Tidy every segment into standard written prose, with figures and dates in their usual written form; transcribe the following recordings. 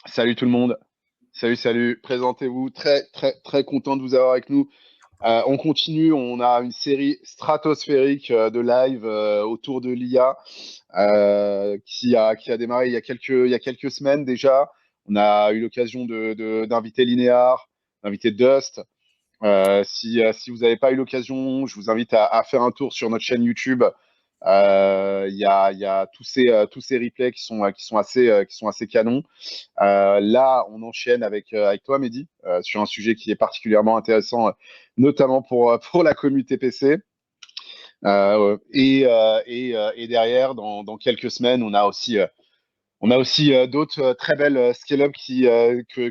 Salut tout le monde. Salut, salut. Présentez-vous. Très, très, très content de vous avoir avec nous. On continue. On a une série stratosphérique de live autour de l'IA qui a démarré il y a quelques semaines déjà. On a eu l'occasion d'inviter Linear, d'inviter Dust. Si vous n'avez pas eu l'occasion, je vous invite à faire un tour sur notre chaîne YouTube. Il y a tous ces replays qui sont assez canons. Là, on enchaîne avec toi, Mehdi, sur un sujet qui est particulièrement intéressant, notamment pour la communauté PC. Et derrière, dans quelques semaines, on a aussi d'autres très belles scale-up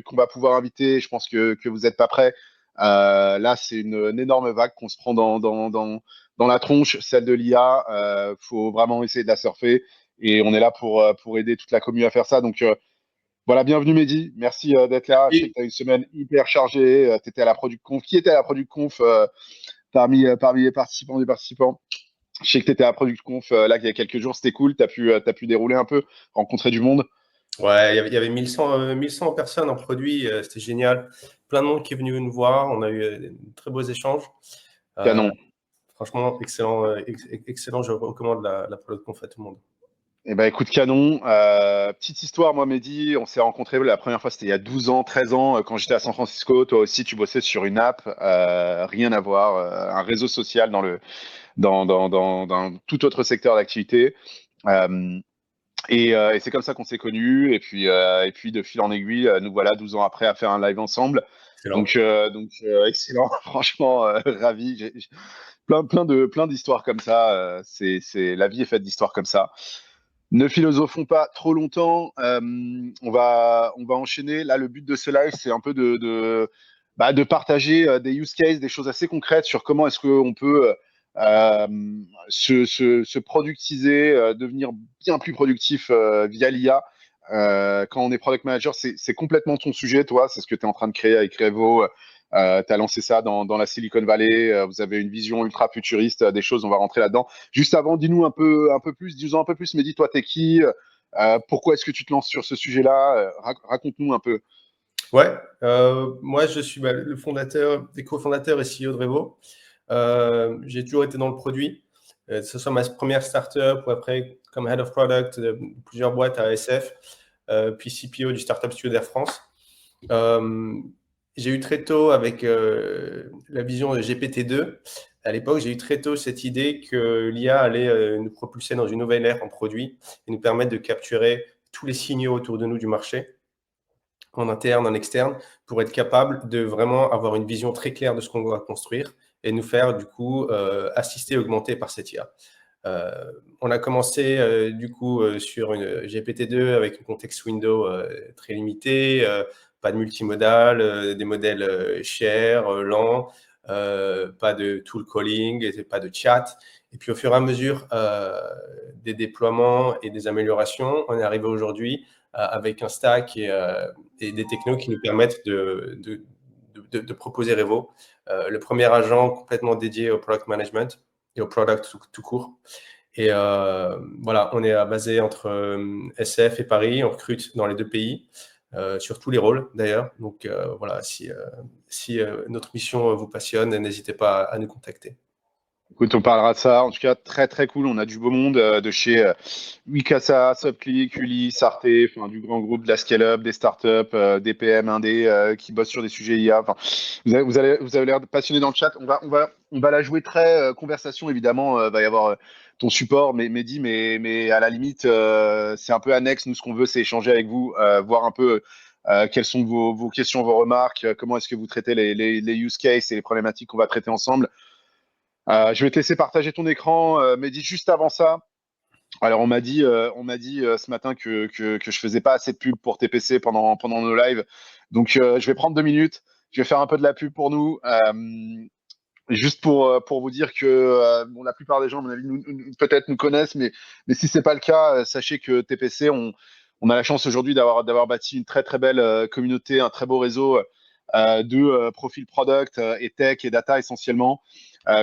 qu'on va pouvoir inviter. Je pense que vous n'êtes pas prêts. Là, c'est une énorme vague qu'on se prend dans la tronche, celle de l'IA. Faut vraiment essayer de la surfer. Et on est là pour aider toute la commune à faire ça. Donc, voilà, bienvenue Mehdi. Merci d'être là. Je sais que Et tu as une semaine hyper chargée. Tu étais à la Product Conf. Qui était à la Product Conf parmi les participants des participants? Je sais que tu étais à la Product Conf là il y a quelques jours. C'était cool. Tu as pu dérouler un peu, rencontrer du monde. ouais, il y avait 1100 personnes en produit, c'était génial. Plein de monde qui est venu nous voir, on a eu de très beaux échanges. Euh, Canon. Franchement, excellent, excellent, je recommande la Product Conf à tout le monde. Eh ben écoute, canon. Petite histoire, moi, Mehdi, on s'est rencontrés la première fois, c'était il y a 12 ans, 13 ans, quand j'étais à San Francisco. Toi aussi, tu bossais sur une app, rien à voir, un réseau social dans tout autre secteur d'activité. Euh, et c'est comme ça qu'on s'est connus. Et puis, de fil en aiguille, nous voilà 12 ans après à faire un live ensemble. Excellent. Donc, excellent. Franchement, ravi. J'ai plein d'histoires comme ça. La vie est faite d'histoires comme ça. Ne philosophons pas trop longtemps. On va enchaîner. Là, le but de ce live, c'est un peu de partager des use cases, des choses assez concrètes sur comment est-ce qu'on peut euh, se productiser, devenir bien plus productif via l'IA. Quand on est product manager, c'est complètement ton sujet, toi. C'est ce que tu es en train de créer avec Revo. Tu as lancé ça dans la Silicon Valley. Vous avez une vision ultra futuriste des choses. On va rentrer là-dedans. Juste avant, dis-nous un peu plus, dis-nous un peu plus, mais dis-toi, t'es qui? Pourquoi est-ce que tu te lances sur ce sujet-là? Raconte-nous un peu. Ouais, moi je suis le fondateur, et cofondateur et CEO de Revo. J'ai toujours été dans le produit, que ce soit ma première startup ou après comme Head of Product de plusieurs boîtes à ASF, puis CPO du Startup Studio d'Air France. Euh, j'ai eu très tôt avec la vision de GPT-2. À l'époque, j'ai eu très tôt cette idée que l'IA allait nous propulser dans une nouvelle ère en produit et nous permettre de capturer tous les signaux autour de nous du marché, en interne, en externe, pour être capable de vraiment avoir une vision très claire de ce qu'on va construire et nous faire du coup assister, augmenter par cette IA. Euh, on a commencé du coup sur une GPT-2 avec une contexte window très limité, pas de multimodal, des modèles chers, lents, pas de tool calling, et pas de chat. Et puis au fur et à mesure des déploiements et des améliorations, on est arrivé aujourd'hui avec un stack et des technos qui nous permettent de proposer Revo, le premier agent complètement dédié au product management et au product tout court. Et voilà, on est basé entre SF et Paris, on recrute dans les deux pays, sur tous les rôles d'ailleurs. Donc voilà, si notre mission vous passionne, n'hésitez pas à nous contacter. Écoute, on parlera de ça. En tout cas, très très cool. On a du beau monde de chez Wikasa, Subclick, Uli, Sarté, enfin du grand groupe de la scale-up, des startups, des PM indés qui bossent sur des sujets IA. Enfin, vous avez l'air passionné dans le chat. On va la jouer très conversation, évidemment. Va y avoir ton support, mais Mehdi, mais à la limite, c'est un peu annexe. Nous, ce qu'on veut, c'est échanger avec vous, voir un peu quelles sont vos questions, vos remarques, comment est-ce que vous traitez les use cases et les problématiques qu'on va traiter ensemble. Je vais te laisser partager ton écran, Mehdi, juste avant ça. Alors, on m'a dit ce matin que je faisais pas assez de pub pour TPC pendant nos lives. Donc, je vais prendre 2 minutes. Je vais faire un peu de la pub pour nous. Juste pour vous dire que bon, la plupart des gens, à mon avis, peut-être nous connaissent, mais si c'est pas le cas, sachez que TPC, on a la chance aujourd'hui d'avoir bâti une très très belle communauté, un très beau réseau de profils product et tech et data essentiellement,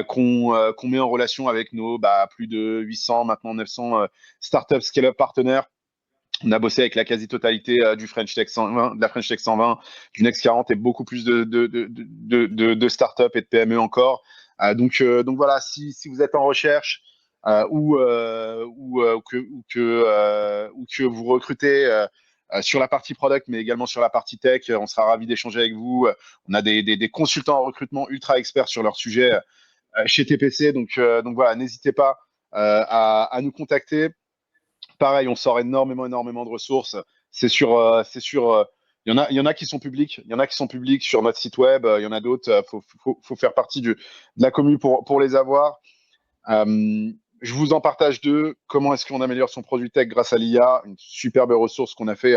qu'on met en relation avec nos plus de 800, maintenant 900 startups scale-up partenaires On a bossé avec la quasi-totalité du French Tech 120, de la French Tech 120, du Next 40 et beaucoup plus de startups et de PME encore. Donc voilà, si vous êtes en recherche ou que vous recrutez sur la partie product, mais également sur la partie tech, on sera ravi d'échanger avec vous. On a des consultants en recrutement ultra experts sur leur sujet chez TPC. Donc voilà, n'hésitez pas à nous contacter. Pareil, on sort énormément de ressources. Il y en a qui sont publics, il y en a qui sont publics sur notre site web, il y en a d'autres, faut faire partie de la commune pour les avoir. Je vous en partage deux. Comment est-ce qu'on améliore son produit tech grâce à l'IA? Une superbe ressource qu'on a fait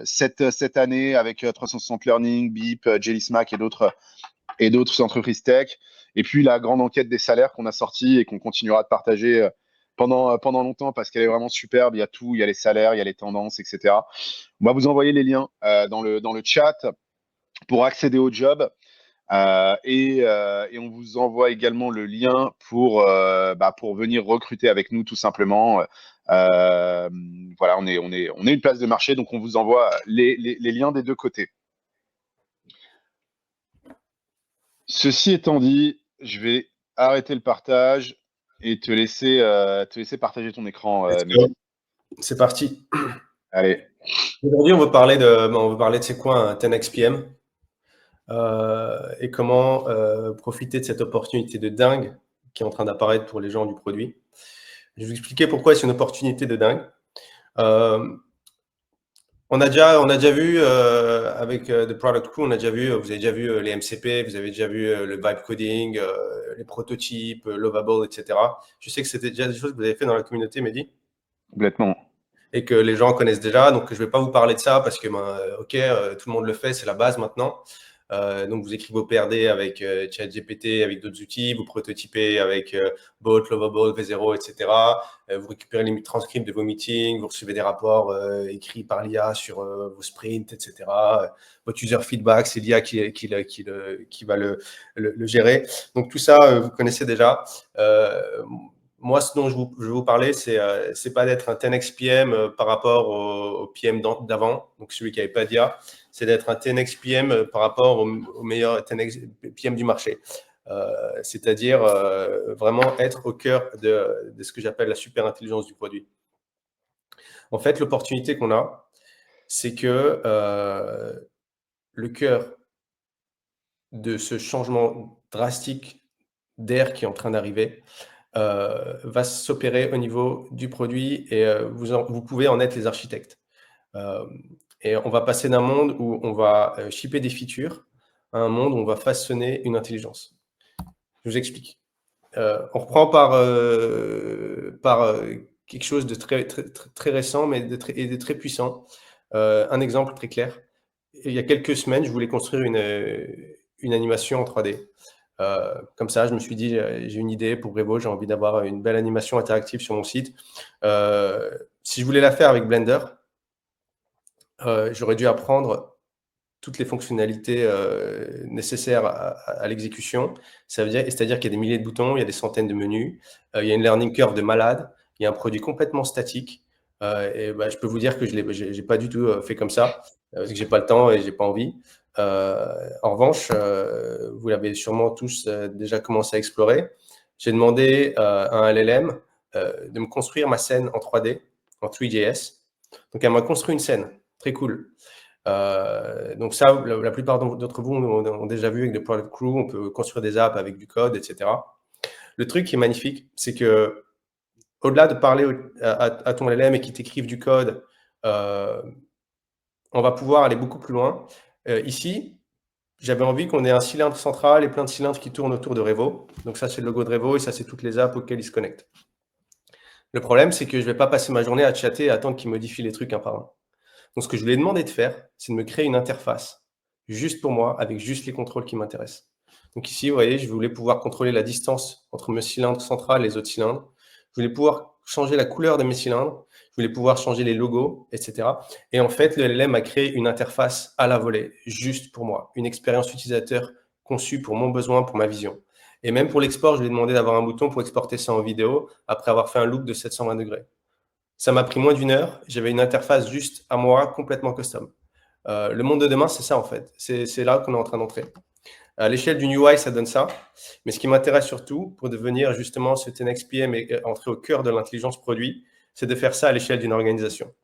cette année avec 360 Learning, Beep, Jelly Smack et d'autres entreprises tech. Et puis la grande enquête des salaires qu'on a sortie et qu'on continuera de partager pendant longtemps parce qu'elle est vraiment superbe. Il y a tout, il y a les salaires, il y a les tendances, etc. On va vous envoyer les liens dans le chat pour accéder au job. Et on vous envoie également le lien pour venir recruter avec nous tout simplement. Voilà, on est une place de marché, donc on vous envoie les liens des deux côtés. Ceci étant dit, je vais arrêter le partage et te laisser partager ton écran, Mehdi. C'est parti. Allez. Aujourd'hui, on veut parler de c'est quoi un 10x PM et comment profiter de cette opportunité de dingue qui est en train d'apparaître pour les gens du produit. Je vais vous expliquer pourquoi c'est une opportunité de dingue. On a déjà vu avec The Product Crew, vous avez déjà vu les MCP, vous avez déjà vu le vibe coding, les prototypes, Lovable, etc. Je sais que c'était déjà des choses que vous avez fait dans la communauté, Mehdi. Complètement. Et que les gens connaissent déjà. Donc, je ne vais pas vous parler de ça parce que, tout le monde le fait, c'est la base maintenant. Donc, vous écrivez vos PRD avec ChatGPT, avec d'autres outils, vous prototypez avec Bolt, Lovable, V0, etc. Vous récupérez les transcripts de vos meetings, vous recevez des rapports écrits par l'IA sur vos sprints, etc. Votre user feedback, c'est l'IA qui va le gérer. Donc, tout ça, vous connaissez déjà. Moi, ce dont je veux vous parler, c'est pas d'être un 10x PM par rapport au PM d'avant, donc celui qui n'avait pas d'IA, c'est d'être un 10x PM par rapport au meilleur 10x PM du marché. C'est-à-dire vraiment être au cœur de ce que j'appelle la super intelligence du produit. En fait, l'opportunité qu'on a, c'est que le cœur de ce changement drastique d'air qui est en train d'arriver, va s'opérer au niveau du produit et vous pouvez en être les architectes. Et on va passer d'un monde où on va shipper des features à un monde où on va façonner une intelligence. Je vous explique. On reprend par quelque chose de très récent, mais de très puissant. Un exemple très clair. Il y a quelques semaines, je voulais construire une animation en 3D. Comme ça, je me suis dit, j'ai une idée pour Brevo, j'ai envie d'avoir une belle animation interactive sur mon site. Si je voulais la faire avec Blender, j'aurais dû apprendre toutes les fonctionnalités nécessaires à l'exécution. C'est-à-dire qu'il y a des milliers de boutons, il y a des centaines de menus, il y a une learning curve de malade, il y a un produit complètement statique. Je peux vous dire que je n'ai pas du tout fait comme ça, parce que je n'ai pas le temps et je n'ai pas envie. En revanche, vous l'avez sûrement tous déjà commencé à explorer. J'ai demandé à un LLM de me construire ma scène en 3D, en 3JS. Donc, elle m'a construit une scène. Très cool. Donc ça, la plupart d'entre vous ont déjà vu avec The Product Crew, on peut construire des apps avec du code, etc. Le truc qui est magnifique, c'est que au-delà de parler à ton LLM et qu'il t'écrive du code, on va pouvoir aller beaucoup plus loin. Ici, j'avais envie qu'on ait un cylindre central et plein de cylindres qui tournent autour de Revo. Donc ça, c'est le logo de Revo et ça, c'est toutes les apps auxquelles ils se connectent. Le problème, c'est que je ne vais pas passer ma journée à chatter et à attendre qu'il modifie les trucs un par un. Donc, ce que je lui ai demandé de faire, c'est de me créer une interface juste pour moi, avec juste les contrôles qui m'intéressent. Donc ici, vous voyez, je voulais pouvoir contrôler la distance entre mes cylindres central et les autres cylindres. Je voulais pouvoir changer la couleur de mes cylindres. Je voulais pouvoir changer les logos, etc. Et en fait, le LLM a créé une interface à la volée, juste pour moi. Une expérience utilisateur conçue pour mon besoin, pour ma vision. Et même pour l'export, je lui ai demandé d'avoir un bouton pour exporter ça en vidéo après avoir fait un loop de 720 degrés. Ça m'a pris moins d'1 heure. J'avais une interface juste à moi, complètement custom. Le monde de demain, c'est ça en fait. C'est là qu'on est en train d'entrer. À l'échelle d'une UI, ça donne ça. Mais ce qui m'intéresse surtout, pour devenir justement ce 10XPM et entrer au cœur de l'intelligence produit, c'est de faire ça à l'échelle d'une organisation.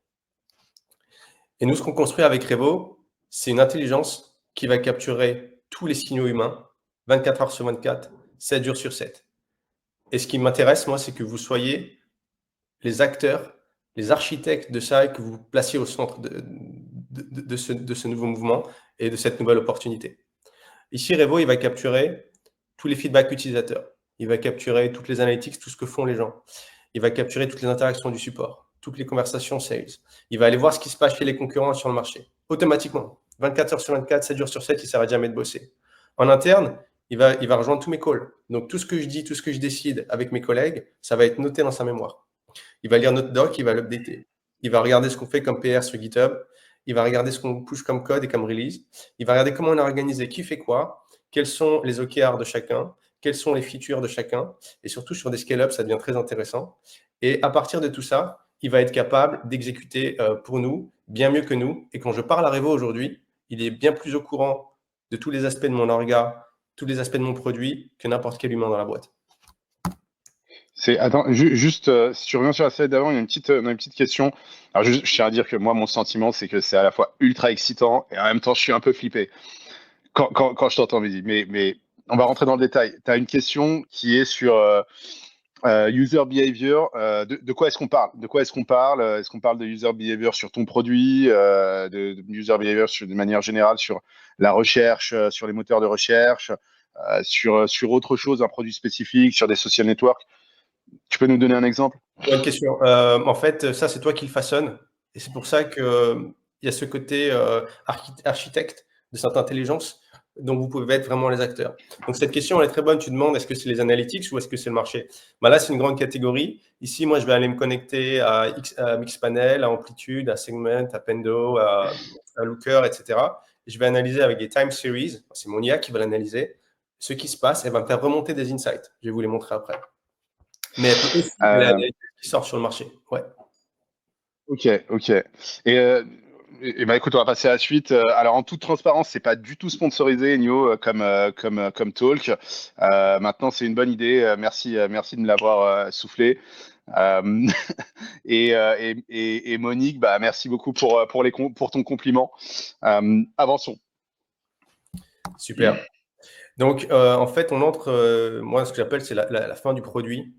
Et nous, ce qu'on construit avec Revo, c'est une intelligence qui va capturer tous les signaux humains, 24 heures sur 24, 7 jours sur 7. Et ce qui m'intéresse, moi, c'est que vous soyez les acteurs, les architectes de ça et que vous vous placiez au centre de ce nouveau mouvement et de cette nouvelle opportunité. Ici, Revo, il va capturer tous les feedbacks utilisateurs. Il va capturer toutes les analytics, tout ce que font les gens. Il va capturer toutes les interactions du support, toutes les conversations sales. Il va aller voir ce qui se passe chez les concurrents sur le marché, automatiquement. 24 heures sur 24, 7 jours sur 7, il ne s'arrête jamais de bosser. En interne, il va rejoindre tous mes calls. Donc, tout ce que je dis, tout ce que je décide avec mes collègues, ça va être noté dans sa mémoire. Il va lire notre doc, il va l'updater. Il va regarder ce qu'on fait comme PR sur GitHub. Il va regarder ce qu'on push comme code et comme release. Il va regarder comment on a organisé qui fait quoi, quels sont les OKR de chacun, quelles sont les features de chacun. Et surtout, sur des scale-up, ça devient très intéressant. Et à partir de tout ça, il va être capable d'exécuter pour nous bien mieux que nous. Et quand je parle à Revo aujourd'hui, il est bien plus au courant de tous les aspects de mon orga, tous les aspects de mon produit que n'importe quel humain dans la boîte. Attends, juste, si tu reviens sur la slide d'avant, il y a une petite question. Alors, je tiens à dire que moi, mon sentiment, c'est que c'est à la fois ultra excitant et en même temps, je suis un peu flippé quand je t'entends, Mehdi. Mais on va rentrer dans le détail. Tu as une question qui est sur user behavior. De quoi est-ce qu'on parle? De quoi est-ce qu'on parle? Est-ce qu'on parle de user behavior sur ton produit, de user behavior de manière générale sur la recherche, sur les moteurs de recherche, sur autre chose, un produit spécifique, sur des social networks? Tu peux nous donner un exemple? Bonne question. En fait, ça, c'est toi qui le façonnes. Et c'est pour ça qu'il y a ce côté architecte de cette intelligence dont vous pouvez être vraiment les acteurs. Donc, cette question, elle est très bonne. Tu demandes, est-ce que c'est les analytics ou est-ce que c'est le marché? Là, c'est une grande catégorie. Ici, moi, je vais aller me connecter à Mixpanel, à Amplitude, à Segment, à Pendo, à Looker, etc. Et je vais analyser avec des time series. C'est mon IA qui va l'analyser. Ce qui se passe, elle va me faire remonter des insights. Je vais vous les montrer après. Mais elle peut aussi qui sort sur le marché. Ouais. Ok. Et bah écoute, on va passer à la suite. Alors en toute transparence, c'est pas du tout sponsorisé, Nio, comme talk. Maintenant, c'est une bonne idée. Merci de me l'avoir soufflé. Et Monique, bah merci beaucoup pour ton compliment. Avançons. Super. Donc en fait, on entre. Moi, ce que j'appelle, c'est la fin du produit.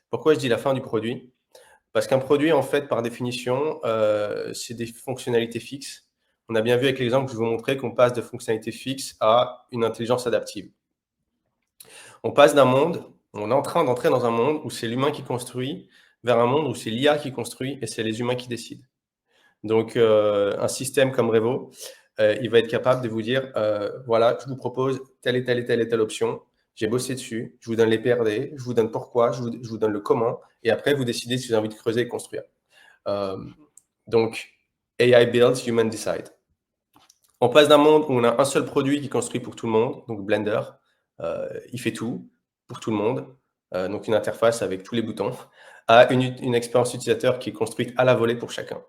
Pourquoi je dis la fin du produit? Parce qu'un produit, en fait, par définition, c'est des fonctionnalités fixes. On a bien vu avec l'exemple que je vous montrais qu'on passe de fonctionnalités fixes à une intelligence adaptive. On passe d'un monde, on est en train d'entrer dans un monde où c'est l'humain qui construit, vers un monde où c'est l'IA qui construit et c'est les humains qui décident. Donc, un système comme Revo, il va être capable de vous dire, voilà, je vous propose telle et telle et telle et telle option. J'ai bossé dessus, je vous donne les PRD, je vous donne pourquoi, je vous donne le comment, et après, vous décidez si vous avez envie de creuser et construire. Donc, AI builds, human decide. On passe d'un monde où on a un seul produit qui construit pour tout le monde, donc Blender, il fait tout pour tout le monde, donc une interface avec tous les boutons, à une expérience utilisateur qui est construite à la volée pour chacun.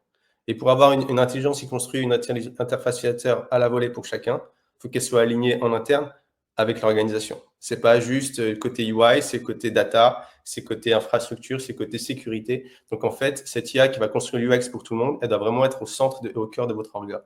Et pour avoir une intelligence qui construit une interface utilisateur à la volée pour chacun, il faut qu'elle soit alignée en interne avec l'organisation. C'est pas juste côté UI, c'est côté data, c'est côté infrastructure, c'est côté sécurité. Donc en fait, cette IA qui va construire l'UX pour tout le monde, elle doit vraiment être au centre, au cœur de votre orga.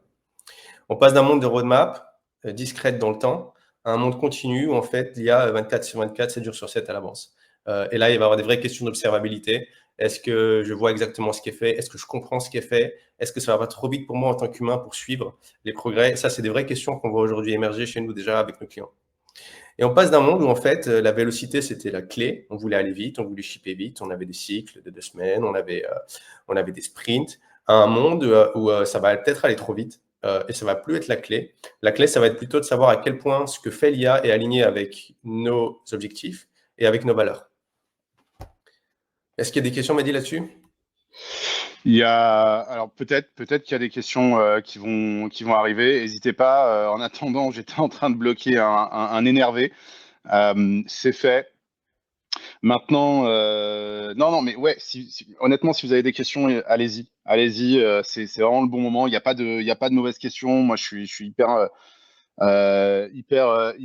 On passe d'un monde de roadmap discrète dans le temps à un monde continu où en fait il y a 24 sur 24, 7 jours sur 7 à l'avance. Et là, il va y avoir des vraies questions d'observabilité. Est-ce que je vois exactement ce qui est fait? Est-ce que je comprends ce qui est fait? Est-ce que ça va pas trop vite pour moi en tant qu'humain pour suivre les progrès? Ça, c'est des vraies questions qu'on voit aujourd'hui émerger chez nous déjà avec nos clients. Et on passe d'un monde où en fait la vélocité c'était la clé. On voulait aller vite, on voulait shipper vite, on avait des cycles de 2 semaines, on avait des sprints. À un monde où ça va peut-être aller trop vite et ça va plus être la clé. La clé, ça va être plutôt de savoir à quel point ce que fait l'IA est aligné avec nos objectifs et avec nos valeurs. Est-ce qu'il y a des questions, Mehdi, là-dessus? Alors peut-être qu'il y a des questions qui vont arriver. N'hésitez pas. En attendant, j'étais en train de bloquer un énervé. C'est fait. Maintenant, non, non, mais ouais, honnêtement, si vous avez des questions, allez-y, allez-y, c'est vraiment le bon moment. Il y a pas de mauvaises questions. Moi, je suis hyper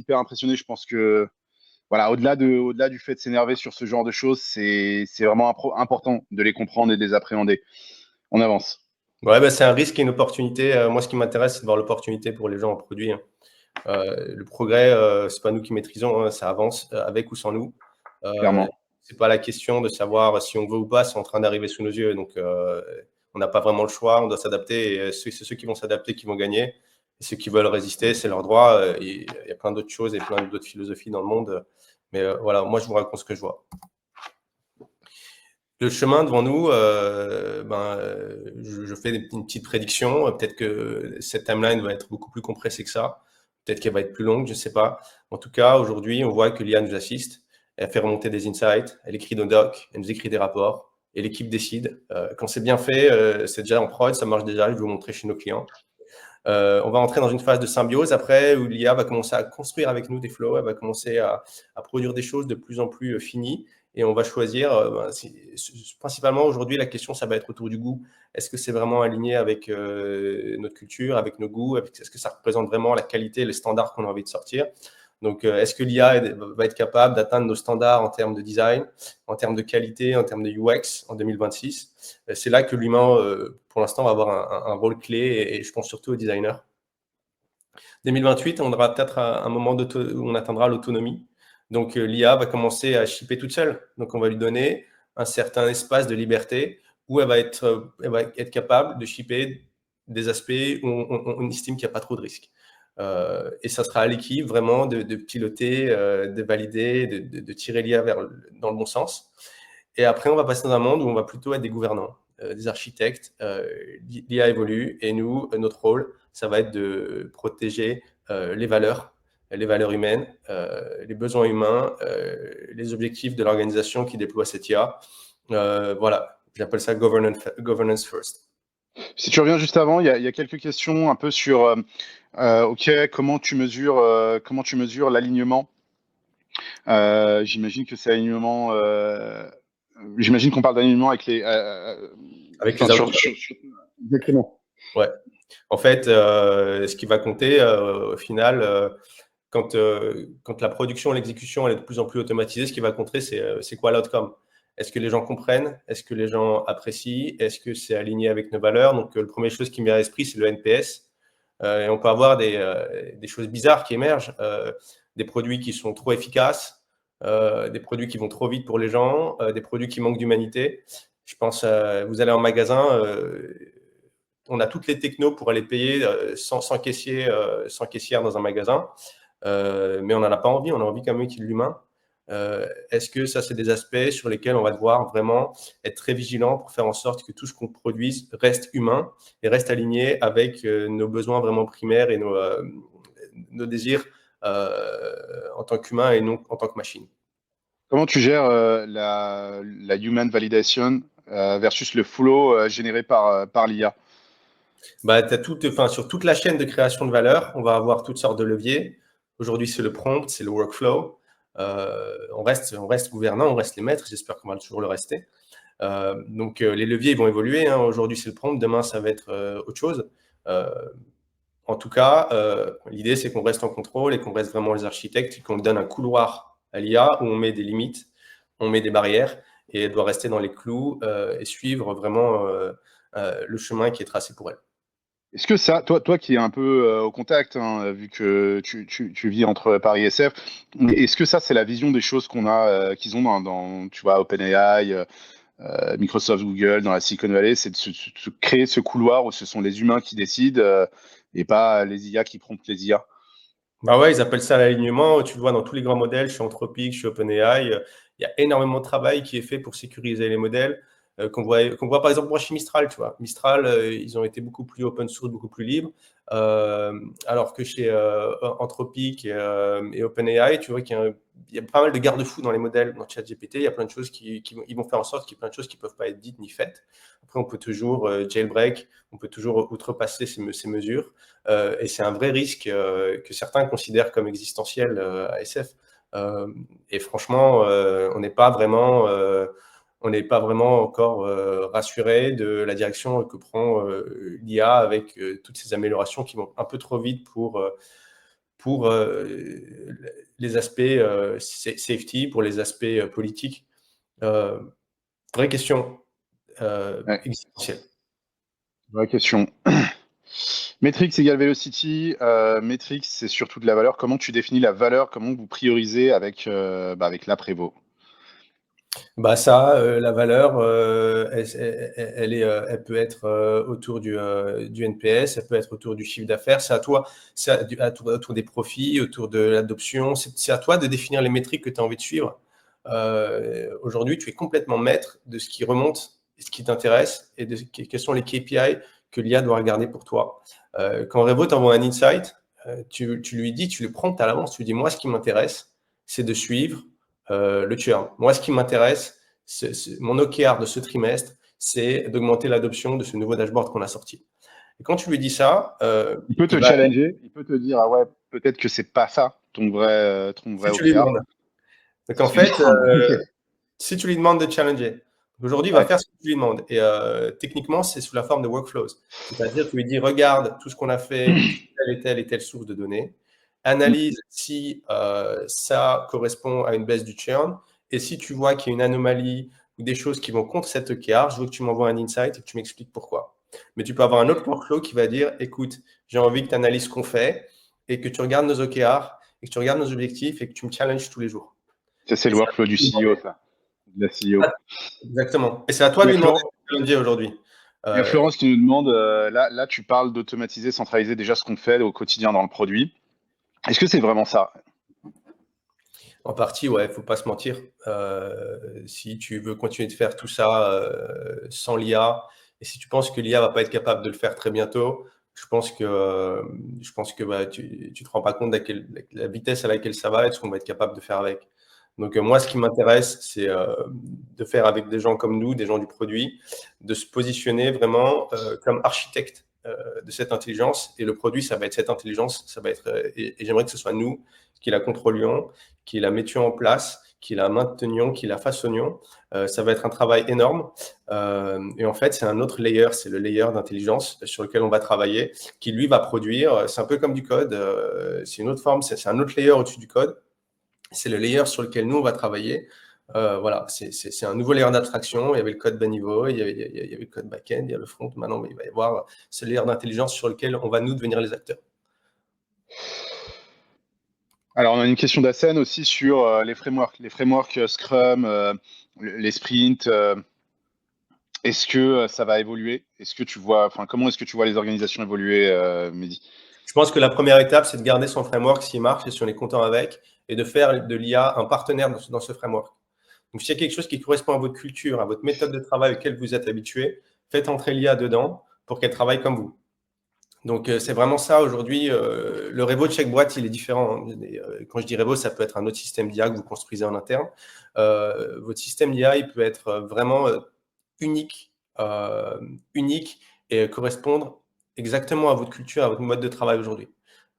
impressionné. Je pense que, voilà, au-delà du fait de s'énerver sur ce genre de choses, c'est vraiment important de les comprendre et de les appréhender. On avance. Ouais, bah, c'est un risque et une opportunité. Moi, ce qui m'intéresse, c'est de voir l'opportunité pour les gens en produit, hein. Le progrès, c'est pas nous qui maîtrisons, hein, ça avance avec ou sans nous. Euh, Clairement. c'est pas la question de savoir si on veut ou pas, c'est en train d'arriver sous nos yeux. Donc, on n'a pas vraiment le choix, on doit s'adapter. Et c'est ceux qui vont s'adapter qui vont gagner. Et ceux qui veulent résister, c'est leur droit. Il y a plein d'autres choses et plein d'autres philosophies dans le monde. Mais voilà, moi, je vous raconte ce que je vois. Le chemin devant nous, je fais une petite prédiction. Peut-être que cette timeline va être beaucoup plus compressée que ça. Peut-être qu'elle va être plus longue, je ne sais pas. En tout cas, aujourd'hui, on voit que l'IA nous assiste. Elle fait remonter des insights, elle écrit nos docs, elle nous écrit des rapports, et l'équipe décide. Quand c'est bien fait, c'est déjà en prod, ça marche déjà, je vais vous montrer chez nos clients. On va entrer dans une phase de symbiose après où l'IA va commencer à construire avec nous des flows, elle va commencer à produire des choses de plus en plus finies et on va choisir. Principalement aujourd'hui, la question, ça va être autour du goût. Est-ce que c'est vraiment aligné avec notre culture, avec nos goûts? Est-ce que ça représente vraiment la qualité, les standards qu'on a envie de sortir? Donc, est-ce que l'IA va être capable d'atteindre nos standards en termes de design, en termes de qualité, en termes de UX en 2026? C'est là que l'humain, pour l'instant, va avoir un rôle clé et je pense surtout aux designers. 2028, on aura peut-être un moment où on atteindra l'autonomie. Donc, l'IA va commencer à shipper toute seule. Donc, on va lui donner un certain espace de liberté où elle va être capable de shipper des aspects où on estime qu'il n'y a pas trop de risques. Et ça sera à l'équipe vraiment de piloter, de valider, de tirer l'IA dans le bon sens. Et après, on va passer dans un monde où on va plutôt être des gouvernants, des architectes. L'IA évolue et nous, notre rôle, ça va être de protéger les valeurs humaines, les besoins humains, les objectifs de l'organisation qui déploie cette IA. Voilà, j'appelle ça governance first. Si tu reviens juste avant, il y a quelques questions un peu sur, ok, comment tu mesures l'alignement. J'imagine que c'est alignement. J'imagine qu'on parle d'alignement avec les. Avec Enfin, les outcomes. exactement. Ouais. En fait, ce qui va compter au final, quand la production et l'exécution elle est de plus en plus automatisée, ce qui va compter, c'est quoi l'outcome? Est-ce que les gens comprennent? Est-ce que les gens apprécient? Est-ce que c'est aligné avec nos valeurs? Donc, la première chose qui me vient à l'esprit, c'est le NPS. Et on peut avoir des choses bizarres qui émergent, des produits qui sont trop efficaces, des produits qui vont trop vite pour les gens, des produits qui manquent d'humanité. Je pense, vous allez en magasin, on a toutes les technos pour aller payer sans caissier, sans caissière dans un magasin, mais on n'en a pas envie, on a envie quand même qu'il y ait de l'humain. Est-ce que ça, c'est des aspects sur lesquels on va devoir vraiment être très vigilant pour faire en sorte que tout ce qu'on produise reste humain et reste aligné avec nos besoins vraiment primaires et nos désirs en tant qu'humain et non en tant que machine? Comment tu gères la human validation versus le flow généré par l'IA? Bah, sur toute la chaîne de création de valeur, on va avoir toutes sortes de leviers. Aujourd'hui, c'est le prompt, c'est le workflow. On reste gouvernant, on reste les maîtres. J'espère qu'on va toujours le rester. Donc, les leviers ils vont évoluer, hein. Aujourd'hui, c'est le prompt. Demain, ça va être autre chose. En tout cas, l'idée, c'est qu'on reste en contrôle et qu'on reste vraiment les architectes et qu'on donne un couloir à l'IA où on met des limites, on met des barrières et elle doit rester dans les clous et suivre vraiment le chemin qui est tracé pour elle. Est-ce que ça, toi qui es un peu au contact, hein, vu que tu vis entre Paris et SF, est-ce que ça, c'est la vision des choses qu'ils ont tu vois, OpenAI, Microsoft, Google, dans la Silicon Valley, c'est de se créer ce couloir où ce sont les humains qui décident et pas les IA qui promptent les IA? Bah ouais, ils appellent ça l'alignement. Tu le vois dans tous les grands modèles, chez Anthropic, chez OpenAI, il y a énormément de travail qui est fait pour sécuriser les modèles. Qu'on voit par exemple moi chez Mistral, tu vois. Mistral, ils ont été beaucoup plus open source, beaucoup plus libres. Alors que chez Anthropic et OpenAI, tu vois il y a pas mal de garde-fous dans les modèles, dans ChatGPT. Il y a plein de choses ils vont faire en sorte qu'il y ait plein de choses qui ne peuvent pas être dites ni faites. Après, on peut toujours jailbreak, on peut toujours outrepasser ces mesures. Et c'est un vrai risque que certains considèrent comme existentiel à SF. Et franchement, on n'est pas vraiment encore rassuré de la direction que prend l'IA avec toutes ces améliorations qui vont un peu trop vite pour les aspects safety, pour les aspects politiques. Vraie question Ouais, existentielle. vraie question. Metrics égale velocity. Metrics, c'est surtout de la valeur. Comment tu définis la valeur? Comment vous priorisez avec, avec l'après-vaux? Bah ça, la valeur, elle peut être autour du NPS, elle peut être autour du chiffre d'affaires. C'est à toi, autour des profits, autour de l'adoption. C'est à toi de définir les métriques que tu as envie de suivre. Aujourd'hui, tu es complètement maître de ce qui remonte, et ce qui t'intéresse et de quels sont les KPI que l'IA doit regarder pour toi. Quand Revo t'envoie un insight, tu lui dis, tu le promptes à l'avance, tu lui dis, moi, ce qui m'intéresse, c'est de suivre le churn. Moi, ce qui m'intéresse, mon OKR de ce trimestre, c'est d'augmenter l'adoption de ce nouveau dashboard qu'on a sorti. Et quand tu lui dis ça, Il peut te challenger, il peut te dire, ah ouais, peut-être que c'est pas ça ton vrai si tu lui OKR. demandes. Donc Si en tu lui fait, demandes, ok. si tu lui demandes de challenger, aujourd'hui, il va Ouais. faire ce que tu lui demandes. Et techniquement, c'est sous la forme de workflows. C'est-à-dire, tu lui dis, regarde tout ce qu'on a fait, telle et telle source de données, analyse si ça correspond à une baisse du churn, et si tu vois qu'il y a une anomalie ou des choses qui vont contre cet OKR, je veux que tu m'envoies un insight et que tu m'expliques pourquoi. Mais tu peux avoir un autre workflow qui va dire, écoute, j'ai envie que tu analyses ce qu'on fait et que tu regardes nos OKR et que tu regardes nos objectifs et que tu me challenges tous les jours. Ça, c'est Et le c'est à workflow toi du de lui CEO, demander. ça. De la CEO. Exactement. Et c'est à toi de Il y a lui demander Florent, de challenger aujourd'hui. il y a Euh, Florence qui nous demande, là, tu parles d'automatiser, centraliser déjà ce qu'on fait au quotidien dans le produit. Est-ce que c'est vraiment ça? En partie, ouais, faut pas se mentir. Si tu veux continuer de faire tout ça sans l'IA, et si tu penses que l'IA va pas être capable de le faire très bientôt, je pense que bah, tu te rends pas compte de la vitesse à laquelle ça va être, ce qu'on va être capable de faire avec. Donc moi, ce qui m'intéresse, c'est de faire avec des gens comme nous, des gens du produit, de se positionner vraiment comme architecte de cette intelligence. Et le produit, ça va être cette intelligence, ça va être, et j'aimerais que ce soit nous qui la contrôlions, qui la mettions en place, qui la maintenions, qui la façonnions. Ça va être un travail énorme. Et en fait, c'est un autre layer, c'est le layer d'intelligence sur lequel on va travailler, qui lui va produire. C'est un peu comme du code, c'est une autre forme, c'est un autre layer au-dessus du code. C'est le layer sur lequel nous, on va travailler. Voilà, c'est un nouveau layer d'abstraction. Il y avait le code bas niveau, il y avait le code back-end, il y a le front. Maintenant, il va y avoir ce layer d'intelligence sur lequel on va, nous, devenir les acteurs. Alors, on a une question d'Assen aussi sur les frameworks. Les frameworks Scrum, les sprints. Est-ce que ça va évoluer? Est-ce que tu vois, enfin, comment est-ce que tu vois les organisations évoluer, Mehdi? Je pense que la première étape, c'est de garder son framework s'il marche et si on est content avec, et de faire de l'IA un partenaire dans ce framework. Donc, s'il y a quelque chose qui correspond à votre culture, à votre méthode de travail auquel vous êtes habitué, faites entrer l'IA dedans pour qu'elle travaille comme vous. Donc, c'est vraiment ça aujourd'hui. Le Revo de chaque boîte, il est différent. Quand je dis Revo, ça peut être un autre système d'IA que vous construisez en interne. Votre système d'IA, il peut être vraiment unique, unique et correspondre exactement à votre culture, à votre mode de travail aujourd'hui.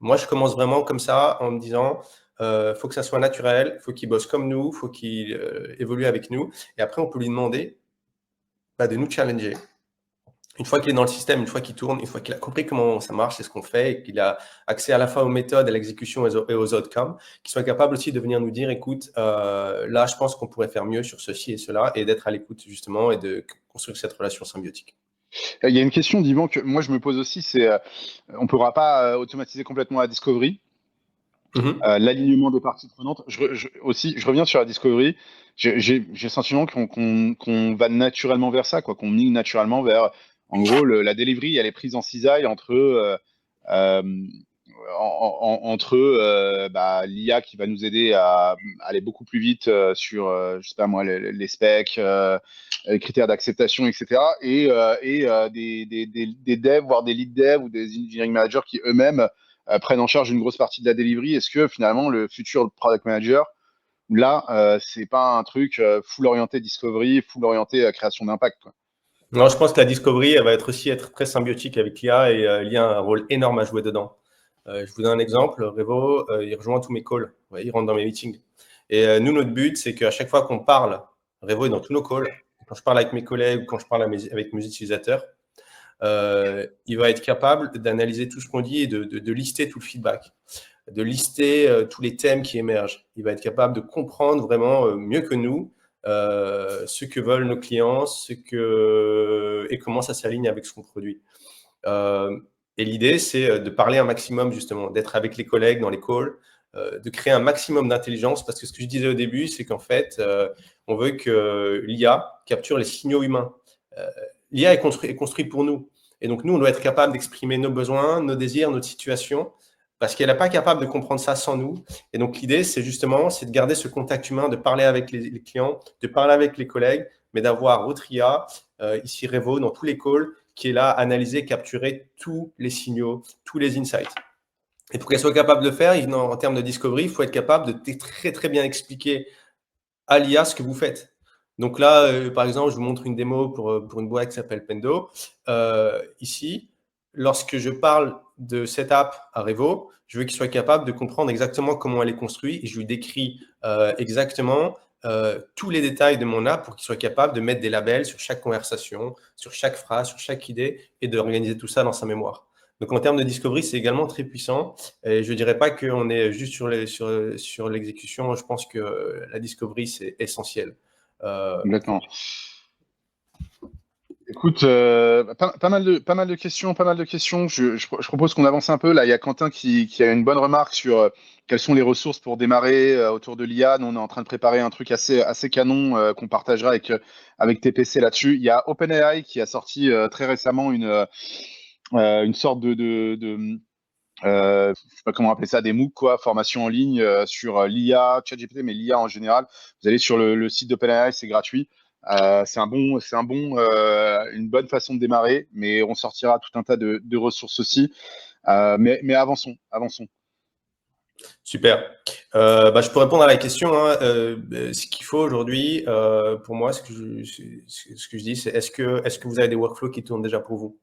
Moi, je commence vraiment comme ça en me disant, faut que ça soit naturel, faut qu'il bosse comme nous, faut qu'il évolue avec nous. Et après, on peut lui demander de nous challenger. Une fois qu'il est dans le système, une fois qu'il tourne, une fois qu'il a compris comment ça marche, c'est ce qu'on fait, et qu'il a accès à la fois aux méthodes, à l'exécution et aux outcomes, qu'il soit capable aussi de venir nous dire, écoute, là, je pense qu'on pourrait faire mieux sur ceci et cela, et d'être à l'écoute justement et de construire cette relation symbiotique. Il y a une question d'Yvan que moi je me pose aussi, c'est on ne pourra pas automatiser complètement la discovery, l'alignement des parties prenantes. Je reviens sur la discovery. J'ai le sentiment qu'on va naturellement vers ça, quoi, qu'on migne naturellement vers, en gros, la delivery, elle est prise en cisaille entre euh, entre l'IA qui va nous aider à aller beaucoup plus vite sur, je sais pas moi, les specs, les critères d'acceptation, etc. Des devs, voire des lead devs ou des engineering managers qui eux-mêmes prennent en charge une grosse partie de la delivery. Est-ce que finalement le futur product manager, là, c'est pas un truc full orienté discovery, full orienté création d'impact, quoi. Non, je pense que la discovery, elle va être très symbiotique avec l'IA et l'IA a un rôle énorme à jouer dedans. Je vous donne un exemple. Revo, il rejoint tous mes calls. voyez, il rentre dans mes meetings. Et nous, notre but, c'est qu'à chaque fois qu'on parle, Revo est dans tous nos calls, quand je parle avec mes collègues ou quand je parle avec mes utilisateurs, il va être capable d'analyser tout ce qu'on dit et de lister tout le feedback, de lister tous les thèmes qui émergent. Il va être capable de comprendre vraiment mieux que nous ce que veulent nos clients, et comment ça s'aligne avec ce qu'on produit. Et l'idée, c'est de parler un maximum, justement, d'être avec les collègues dans les calls, de créer un maximum d'intelligence, parce que ce que je disais au début, c'est qu'en fait, on veut que l'IA capture les signaux humains. L'IA est construit pour nous. Et donc, nous, on doit être capable d'exprimer nos besoins, nos désirs, notre situation, parce qu'elle n'est pas capable de comprendre ça sans nous. Et donc, l'idée, c'est justement de garder ce contact humain, de parler avec les clients, de parler avec les collègues, mais d'avoir votre IA, ici Revo, dans tous les calls, qui est là, analyser, capturer tous les signaux, tous les insights. Et pour qu'elle soit capable de le faire, en termes de discovery, il faut être capable de très, très bien expliquer à l'IA ce que vous faites. Donc là, par exemple, je vous montre une démo pour une boîte qui s'appelle Pendo. Ici, lorsque je parle de cette app à Revo, je veux qu'il soit capable de comprendre exactement comment elle est construite et je lui décris exactement tous les détails de mon app pour qu'il soit capable de mettre des labels sur chaque conversation, sur chaque phrase, sur chaque idée et d'organiser tout ça dans sa mémoire. Donc en termes de discovery, c'est également très puissant. Et je ne dirais pas qu'on est juste sur l'exécution. Je pense que la discovery, c'est essentiel. Complètement. Écoute, pas mal de questions, pas mal de questions. Je propose qu'on avance un peu. Là, il y a Quentin qui a une bonne remarque sur quelles sont les ressources pour démarrer autour de l'IA. Nous, on est en train de préparer un truc assez canon qu'on partagera avec TPC là-dessus. Il y a OpenAI qui a sorti très récemment une sorte je sais pas comment appeler ça, des MOOC, quoi, formation en ligne sur l'IA, ChatGPT, mais l'IA en général. Vous allez sur le site d'OpenAI, c'est gratuit. Une bonne façon de démarrer, mais on sortira tout un tas de ressources aussi. Mais avançons. Super. Je peux répondre à la question. Ce qu'il faut aujourd'hui, pour moi, ce que je dis, c'est est-ce que vous avez des workflows qui tournent déjà pour vous?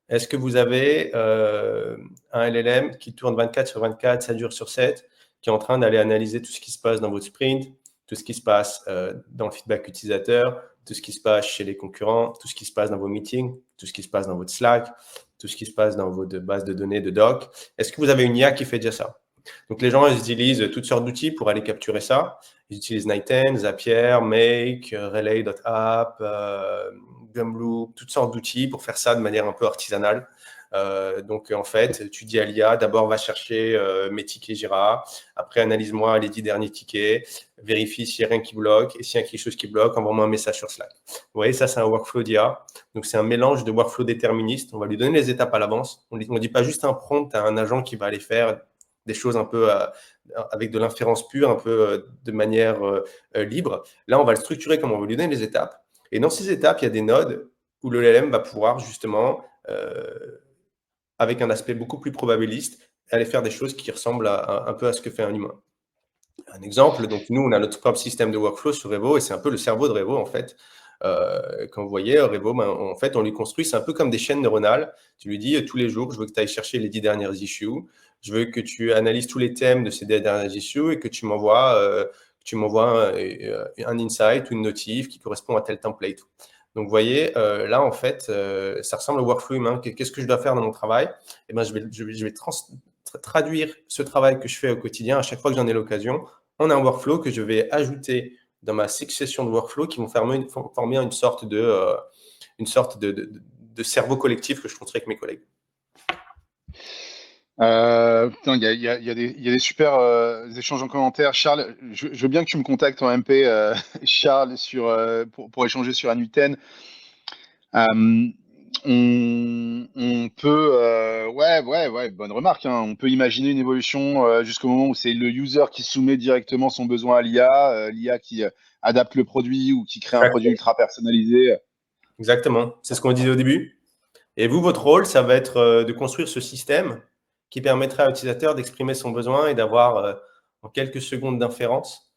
Est-ce que vous avez un LLM qui tourne 24/24, 7 jours sur 7, qui est en train d'aller analyser tout ce qui se passe dans votre sprint, tout ce qui se passe dans le feedback utilisateur, tout ce qui se passe chez les concurrents, tout ce qui se passe dans vos meetings, tout ce qui se passe dans votre Slack, tout ce qui se passe dans votre base de données de doc? Est-ce que vous avez une IA qui fait déjà ça? Donc, les gens, ils utilisent toutes sortes d'outils pour aller capturer ça. Ils utilisent Nighten, Zapier, Make, Relay.app, Gumloop, toutes sortes d'outils pour faire ça de manière un peu artisanale. Donc, en fait, tu dis à l'IA, d'abord, va chercher mes tickets Jira. Après, analyse-moi les 10 derniers tickets. Vérifie s'il n'y a rien qui bloque. Et s'il y a quelque chose qui bloque, envoie-moi un message sur Slack. Vous voyez, ça, c'est un workflow d'IA. Donc, c'est un mélange de workflow déterministe. On va lui donner les étapes à l'avance. On ne dit pas juste un prompt à un agent qui va aller faire des choses un peu avec de l'inférence pure, un peu de manière libre. Là, on va le structurer comme on veut lui donner les étapes. Et dans ces étapes, il y a des nodes où le LLM va pouvoir justement, avec un aspect beaucoup plus probabiliste, aller faire des choses qui ressemblent un peu à ce que fait un humain. Un exemple, donc nous, on a notre propre système de workflow sur Revo et c'est un peu le cerveau de Revo en fait. Quand vous voyez Revo, en fait, on lui construit, c'est un peu comme des chaînes neuronales. Tu lui dis tous les jours, je veux que tu ailles chercher les 10 dernières issues. Je veux que tu analyses tous les thèmes de ces dernières issues et que tu m'envoies un insight ou une notif qui correspond à tel template. Donc, vous voyez, là, en fait, ça ressemble au workflow humain. Qu'est-ce que je dois faire dans mon travail? Eh ben, je vais traduire ce travail que je fais au quotidien à chaque fois que j'en ai l'occasion en un workflow que je vais ajouter dans ma succession de workflows qui vont former une sorte de cerveau collectif que je construis avec mes collègues. Putain, il y a des super échanges en commentaire. Charles, je veux bien que tu me contactes en MP, Charles, pour échanger sur Anuten. On peut, ouais, bonne remarque, hein. On peut imaginer une évolution jusqu'au moment où c'est le user qui soumet directement son besoin à l'IA, l'IA qui adapte le produit ou qui crée un produit ultra personnalisé. Exactement, c'est ce qu'on disait au début. Et vous, votre rôle, ça va être de construire ce système qui permettra à l'utilisateur d'exprimer son besoin et d'avoir en quelques secondes d'inférence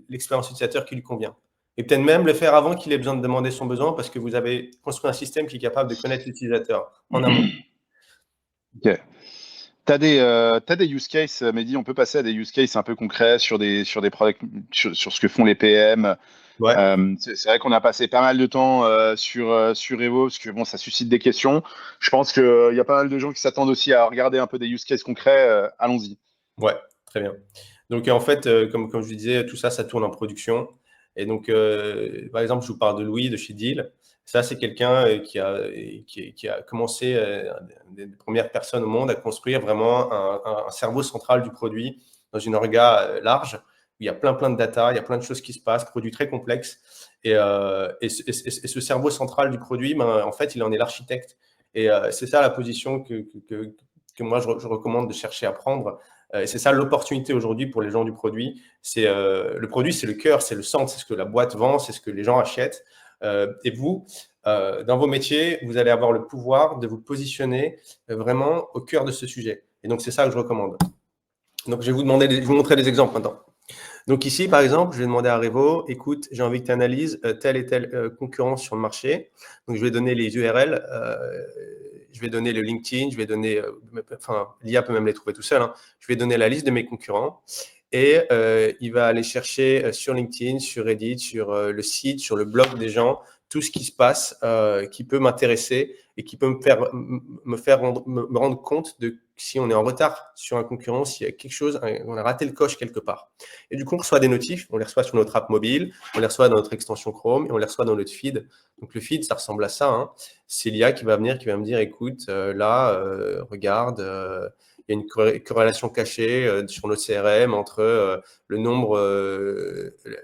l'expérience utilisateur qui lui convient. Et peut-être même le faire avant qu'il ait besoin de demander son besoin parce que vous avez construit un système qui est capable de connaître l'utilisateur en amont. Ok. t'as des use cases, Mehdi, on peut passer à des use cases un peu concrets sur des products, sur ce que font les PM. Ouais. C'est vrai qu'on a passé pas mal de temps sur Evo, parce que bon, ça suscite des questions. Je pense qu'il y a pas mal de gens qui s'attendent aussi à regarder un peu des use cases concrets. Allons-y. Ouais, très bien. Donc, en fait, comme je vous disais, tout ça, ça tourne en production. Et donc, par exemple, je vous parle de Louis de chez Deal. Ça, c'est quelqu'un qui a commencé, des premières personnes au monde à construire vraiment un cerveau central du produit dans une orga large, où il y a plein de data, il y a plein de choses qui se passent, produit très complexe. Et ce cerveau central du produit, ben, en fait, il en est l'architecte. Et c'est ça la position que moi, je recommande de chercher à prendre. Et c'est ça l'opportunité aujourd'hui pour les gens du produit. Le produit, c'est le cœur, c'est le centre, c'est ce que la boîte vend, c'est ce que les gens achètent. Et vous, dans vos métiers, vous allez avoir le pouvoir de vous positionner vraiment au cœur de ce sujet. Et donc, c'est ça que je recommande. Donc, je vais vous montrer des exemples maintenant. Donc ici, par exemple, je vais demander à Revo, écoute, j'ai envie que tu analyses telle et telle concurrence sur le marché. Donc, je vais donner les URL, je vais donner le LinkedIn, je vais donner, enfin, l'IA peut même les trouver tout seul. Hein. Je vais donner la liste de mes concurrents et il va aller chercher sur LinkedIn, sur Reddit, sur le site, sur le blog des gens, tout ce qui se passe qui peut m'intéresser et qui peut me rendre compte de si on est en retard sur un concurrent, s'il y a quelque chose, on a raté le coche quelque part. Et du coup, on reçoit des notifs, on les reçoit sur notre app mobile, on les reçoit dans notre extension Chrome et on les reçoit dans notre feed. Donc le feed, ça ressemble à ça. Hein. C'est l'IA qui va venir, qui va me dire, écoute, regarde, il y a une corrélation cachée sur nos CRM entre le nombre,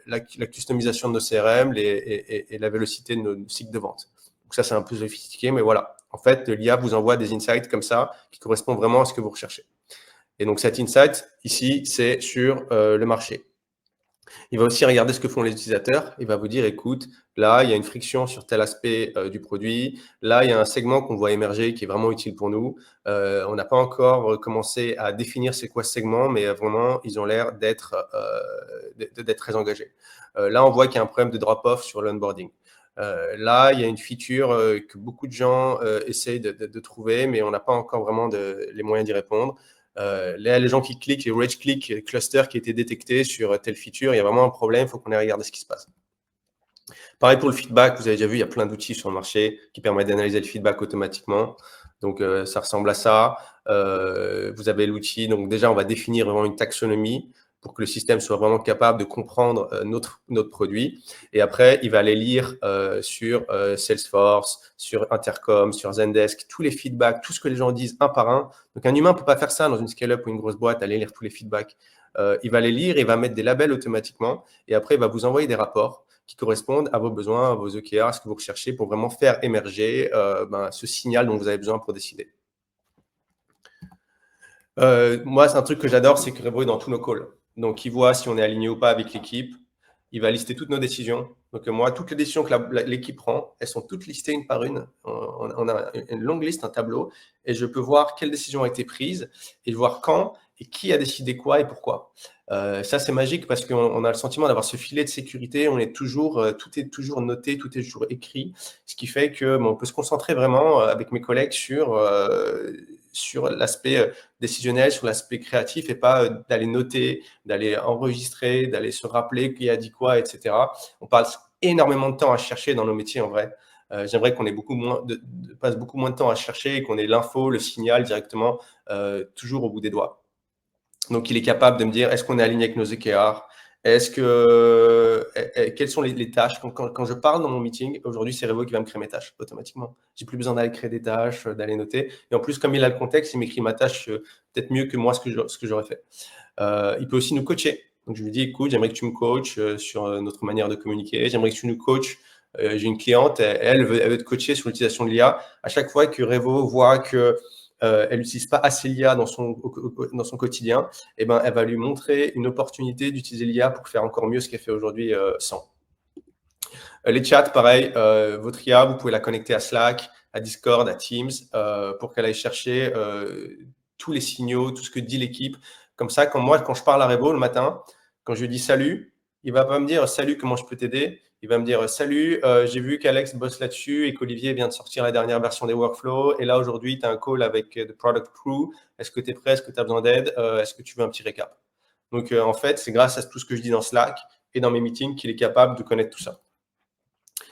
la customisation de nos CRM et la vélocité de nos cycles de vente. Donc ça, c'est un peu sophistiqué, mais voilà. En fait, l'IA vous envoie des insights comme ça qui correspondent vraiment à ce que vous recherchez. Et donc cet insight, ici, c'est sur le marché. Il va aussi regarder ce que font les utilisateurs. Il va vous dire, écoute, là, il y a une friction sur tel aspect du produit. Là, il y a un segment qu'on voit émerger qui est vraiment utile pour nous. On n'a pas encore commencé à définir c'est quoi ce segment, mais vraiment, ils ont l'air d'être très engagés. Là, on voit qu'il y a un problème de drop-off sur l'onboarding. Là, il y a une feature que beaucoup de gens essayent de trouver, mais on n'a pas encore vraiment les moyens d'y répondre. Les gens qui cliquent, les rage click clusters qui étaient détectés sur telle feature, il y a vraiment un problème, il faut qu'on ait regardé ce qui se passe. Pareil pour le feedback, vous avez déjà vu, il y a plein d'outils sur le marché qui permettent d'analyser le feedback automatiquement. Donc, ça ressemble à ça. Vous avez l'outil, donc déjà, on va définir vraiment une taxonomie pour que le système soit vraiment capable de comprendre notre produit. Et après, il va aller lire sur Salesforce, sur Intercom, sur Zendesk, tous les feedbacks, tout ce que les gens disent un par un. Donc, un humain ne peut pas faire ça dans une scale-up ou une grosse boîte, aller lire tous les feedbacks. Il va les lire, il va mettre des labels automatiquement et après, il va vous envoyer des rapports qui correspondent à vos besoins, à vos OKR, à ce que vous recherchez pour vraiment faire émerger ce signal dont vous avez besoin pour décider. Moi, c'est un truc que j'adore, c'est que Revo est dans tous nos calls. Donc, il voit si on est aligné ou pas avec l'équipe. Il va lister toutes nos décisions. Donc, moi, toutes les décisions que l'équipe prend, elles sont toutes listées une par une. On a une longue liste, un tableau, et je peux voir quelle décision a été prise et voir quand et qui a décidé quoi et pourquoi. Ça, c'est magique parce qu'on a le sentiment d'avoir ce filet de sécurité. On est toujours, tout est toujours noté, tout est toujours écrit, ce qui fait que on peut se concentrer vraiment avec mes collègues sur l'aspect décisionnel, sur l'aspect créatif et pas d'aller noter, d'aller enregistrer, d'aller se rappeler qui a dit quoi, etc. On passe énormément de temps à chercher dans nos métiers en vrai. J'aimerais qu'on ait passe beaucoup moins de temps à chercher et qu'on ait l'info, le signal directement toujours au bout des doigts. Donc, il est capable de me dire, est-ce qu'on est aligné avec nos OKR? Quelles sont les tâches? Quand je parle dans mon meeting, aujourd'hui, c'est Revo qui va me créer mes tâches automatiquement. J'ai plus besoin d'aller créer des tâches, d'aller noter. Et en plus, comme il a le contexte, il m'écrit ma tâche peut-être mieux que moi ce que j'aurais fait. Il peut aussi nous coacher. Donc, je lui dis, écoute, j'aimerais que tu me coaches sur notre manière de communiquer. J'aimerais que tu nous coaches. J'ai une cliente, elle veut te coacher sur l'utilisation de l'IA. À chaque fois que Revo voit que elle n'utilise pas assez l'IA dans son quotidien, et ben, elle va lui montrer une opportunité d'utiliser l'IA pour faire encore mieux ce qu'elle fait aujourd'hui sans. Les chats, pareil, votre IA, vous pouvez la connecter à Slack, à Discord, à Teams, pour qu'elle aille chercher tous les signaux, tout ce que dit l'équipe. Comme ça, quand je parle à Revo le matin, quand je lui dis salut, il ne va pas me dire salut, comment je peux t'aider. Il va me dire salut, j'ai vu qu'Alex bosse là-dessus et qu'Olivier vient de sortir la dernière version des workflows. Et là, aujourd'hui, tu as un call avec The Product Crew. Est-ce que tu es prêt? Est-ce que tu as besoin d'aide? Est-ce que tu veux un petit récap? Donc, en fait, c'est grâce à tout ce que je dis dans Slack et dans mes meetings qu'il est capable de connaître tout ça.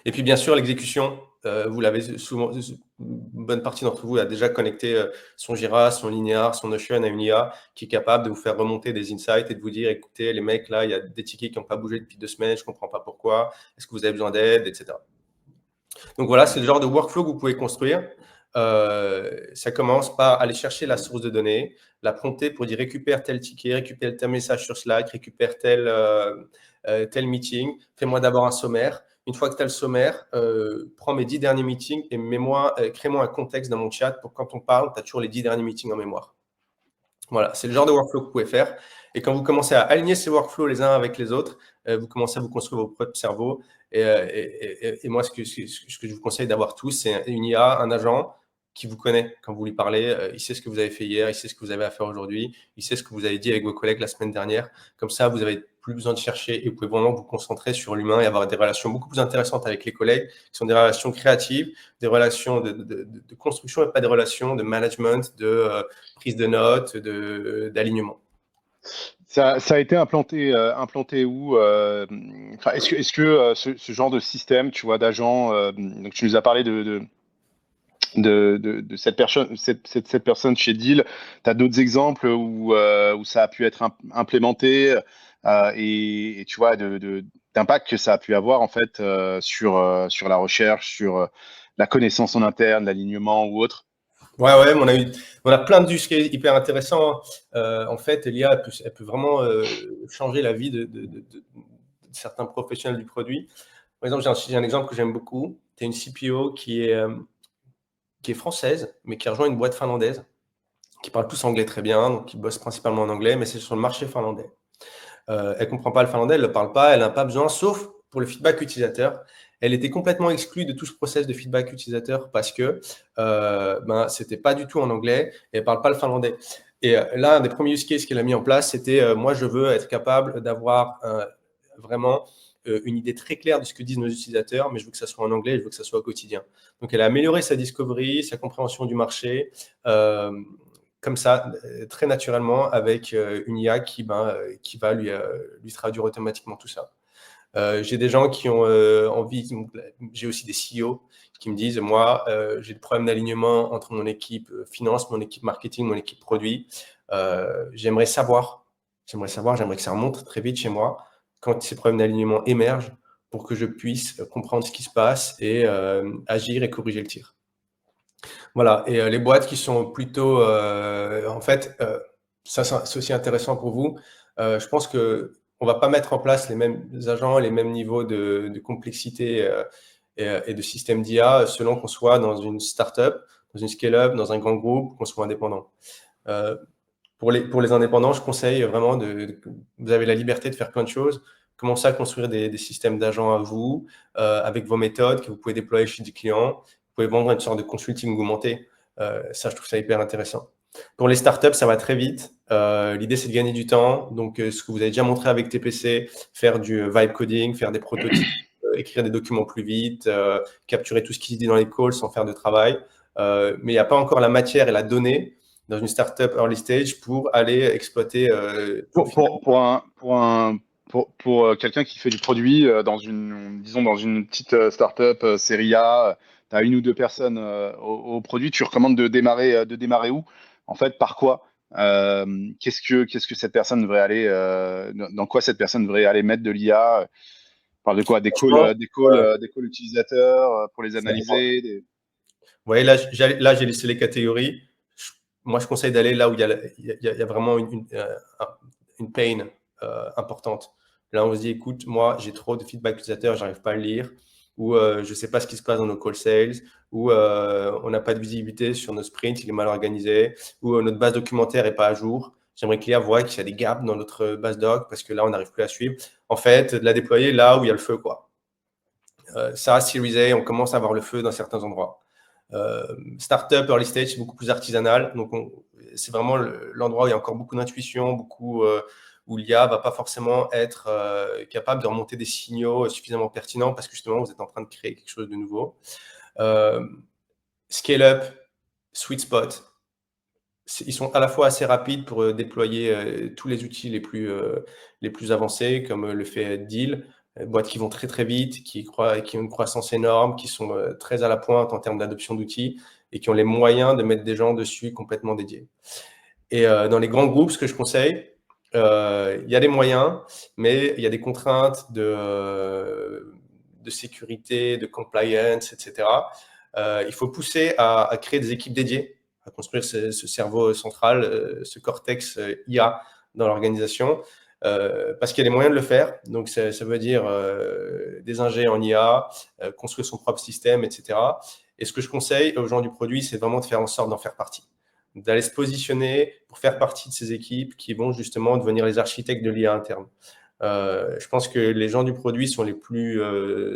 Et puis, bien sûr, l'exécution. Vous l'avez souvent, une bonne partie d'entre vous a déjà connecté son Jira, son Linear, son Notion à une IA qui est capable de vous faire remonter des insights et de vous dire, écoutez, les mecs, là, il y a des tickets qui n'ont pas bougé depuis 2 semaines, je ne comprends pas pourquoi, est-ce que vous avez besoin d'aide, etc. Donc voilà, c'est le genre de workflow que vous pouvez construire. Ça commence par aller chercher la source de données, la prompter pour dire récupère tel ticket, récupère tel message sur Slack, récupère tel meeting, fais-moi d'abord un sommaire. Une fois que tu as le sommaire, prends mes 10 derniers meetings et crée-moi un contexte dans mon chat pour quand on parle, tu as toujours les 10 derniers meetings en mémoire. Voilà, c'est le genre de workflow que vous pouvez faire. Et quand vous commencez à aligner ces workflows les uns avec les autres, vous commencez à vous construire vos propres cerveaux. Et moi, ce que je vous conseille d'avoir tous, c'est une IA, un agent qui vous connaît quand vous lui parlez. Il sait ce que vous avez fait hier, il sait ce que vous avez à faire aujourd'hui, il sait ce que vous avez dit avec vos collègues la semaine dernière. Comme ça, vous n'avez plus besoin de chercher et vous pouvez vraiment vous concentrer sur l'humain et avoir des relations beaucoup plus intéressantes avec les collègues, qui sont des relations créatives, des relations de construction et pas des relations de management, de prise de notes, d'alignement. Ça a été implanté où est-ce que ce genre de système, tu vois, d'agents, donc tu nous as parlé de cette personne chez Deal. Tu as d'autres exemples où ça a pu être implémenté et tu vois, d'impact que ça a pu avoir en fait sur la recherche, sur la connaissance en interne, l'alignement ou autre. Ouais, on a plein de use cases hyper intéressants. En fait, l'IA, elle peut vraiment changer la vie de certains professionnels du produit. Par exemple, j'ai un exemple que j'aime beaucoup. Tu as une CPO qui est française, mais qui a rejoint une boîte finlandaise, qui parle tous anglais très bien, donc qui bosse principalement en anglais, mais c'est sur le marché finlandais. Elle ne comprend pas le finlandais, elle ne le parle pas, elle n'a pas besoin, sauf pour le feedback utilisateur. Elle était complètement exclue de tout ce process de feedback utilisateur parce que c'était pas du tout en anglais et elle parle pas le finlandais. Et là, un des premiers use cases qu'elle a mis en place, c'était moi, je veux être capable d'avoir vraiment une idée très claire de ce que disent nos utilisateurs, mais je veux que ça soit en anglais et je veux que ça soit au quotidien. Donc, elle a amélioré sa discovery, sa compréhension du marché, comme ça, très naturellement, avec une IA qui va lui traduire automatiquement tout ça. J'ai des gens qui ont envie, j'ai aussi des CEO qui me disent, moi, j'ai des problèmes d'alignement entre mon équipe finance, mon équipe marketing, mon équipe produit. J'aimerais que ça remonte très vite chez moi quand ces problèmes d'alignement émergent pour que je puisse comprendre ce qui se passe et agir et corriger le tir. Voilà, et les boîtes qui sont plutôt, en fait, ça c'est aussi intéressant pour vous. Je pense qu'on ne va pas mettre en place les mêmes agents, les mêmes niveaux de complexité et de système d'IA selon qu'on soit dans une startup, dans une scale-up, dans un grand groupe, qu'on soit indépendant. Pour les indépendants, je conseille vraiment vous avez la liberté de faire plein de choses. Commencez à construire des systèmes d'agents à vous, avec vos méthodes que vous pouvez déployer chez des clients. Vous pouvez vendre une sorte de consulting augmenté. Ça, je trouve ça hyper intéressant. Pour les startups, ça va très vite. L'idée, c'est de gagner du temps. Donc, ce que vous avez déjà montré avec TPC, faire du vibe coding, faire des prototypes, écrire des documents plus vite, capturer tout ce qui se dit dans les calls sans faire de travail. Mais il n'y a pas encore la matière et la donnée dans une startup early stage pour aller exploiter. Pour quelqu'un qui fait du produit disons dans une petite startup série A, tu as une ou deux personnes au produit, tu recommandes de démarrer où? En fait, par quoi? Qu'est-ce que cette personne devrait aller, dans quoi cette personne devrait aller mettre de l'IA? Parle de quoi? Des calls utilisateurs pour les analyser. Vous voyez, là, j'ai laissé les catégories. Moi, je conseille d'aller là où il y a vraiment une pain importante. Là, on se dit, écoute, moi, j'ai trop de feedback utilisateur, j'arrive pas à le lire, ou je ne sais pas ce qui se passe dans nos call sales, ou on n'a pas de visibilité sur nos sprints, il est mal organisé, ou notre base documentaire n'est pas à jour. J'aimerais que l'IA voit qu'il y a des gaps dans notre base doc parce que là, on n'arrive plus à suivre. En fait, de la déployer là où il y a le feu, quoi. Ça, Series A, on commence à avoir le feu dans certains endroits. Startup, early stage, c'est beaucoup plus artisanal. Donc, c'est vraiment l'endroit où il y a encore beaucoup d'intuition, beaucoup où l'IA va pas forcément être capable de remonter des signaux suffisamment pertinents parce que justement, vous êtes en train de créer quelque chose de nouveau. Scale-up, sweet spot, ils sont à la fois assez rapides pour déployer tous les outils les plus avancés, comme le fait Deal, boîtes qui vont très très vite, qui ont une croissance énorme, qui sont très à la pointe en termes d'adoption d'outils et qui ont les moyens de mettre des gens dessus complètement dédiés. Et dans les grands groupes, ce que je conseille, il y a des moyens, mais il y a des contraintes de sécurité, de compliance, etc. Il faut pousser à créer des équipes dédiées, à construire ce cerveau central, ce cortex IA dans l'organisation, parce qu'il y a les moyens de le faire. Donc, ça veut dire des ingés en IA, construire son propre système, etc. Et ce que je conseille aux gens du produit, c'est vraiment de faire en sorte d'en faire partie, d'aller se positionner pour faire partie de ces équipes qui vont justement devenir les architectes de l'IA interne. Je pense que les gens du produit sont les plus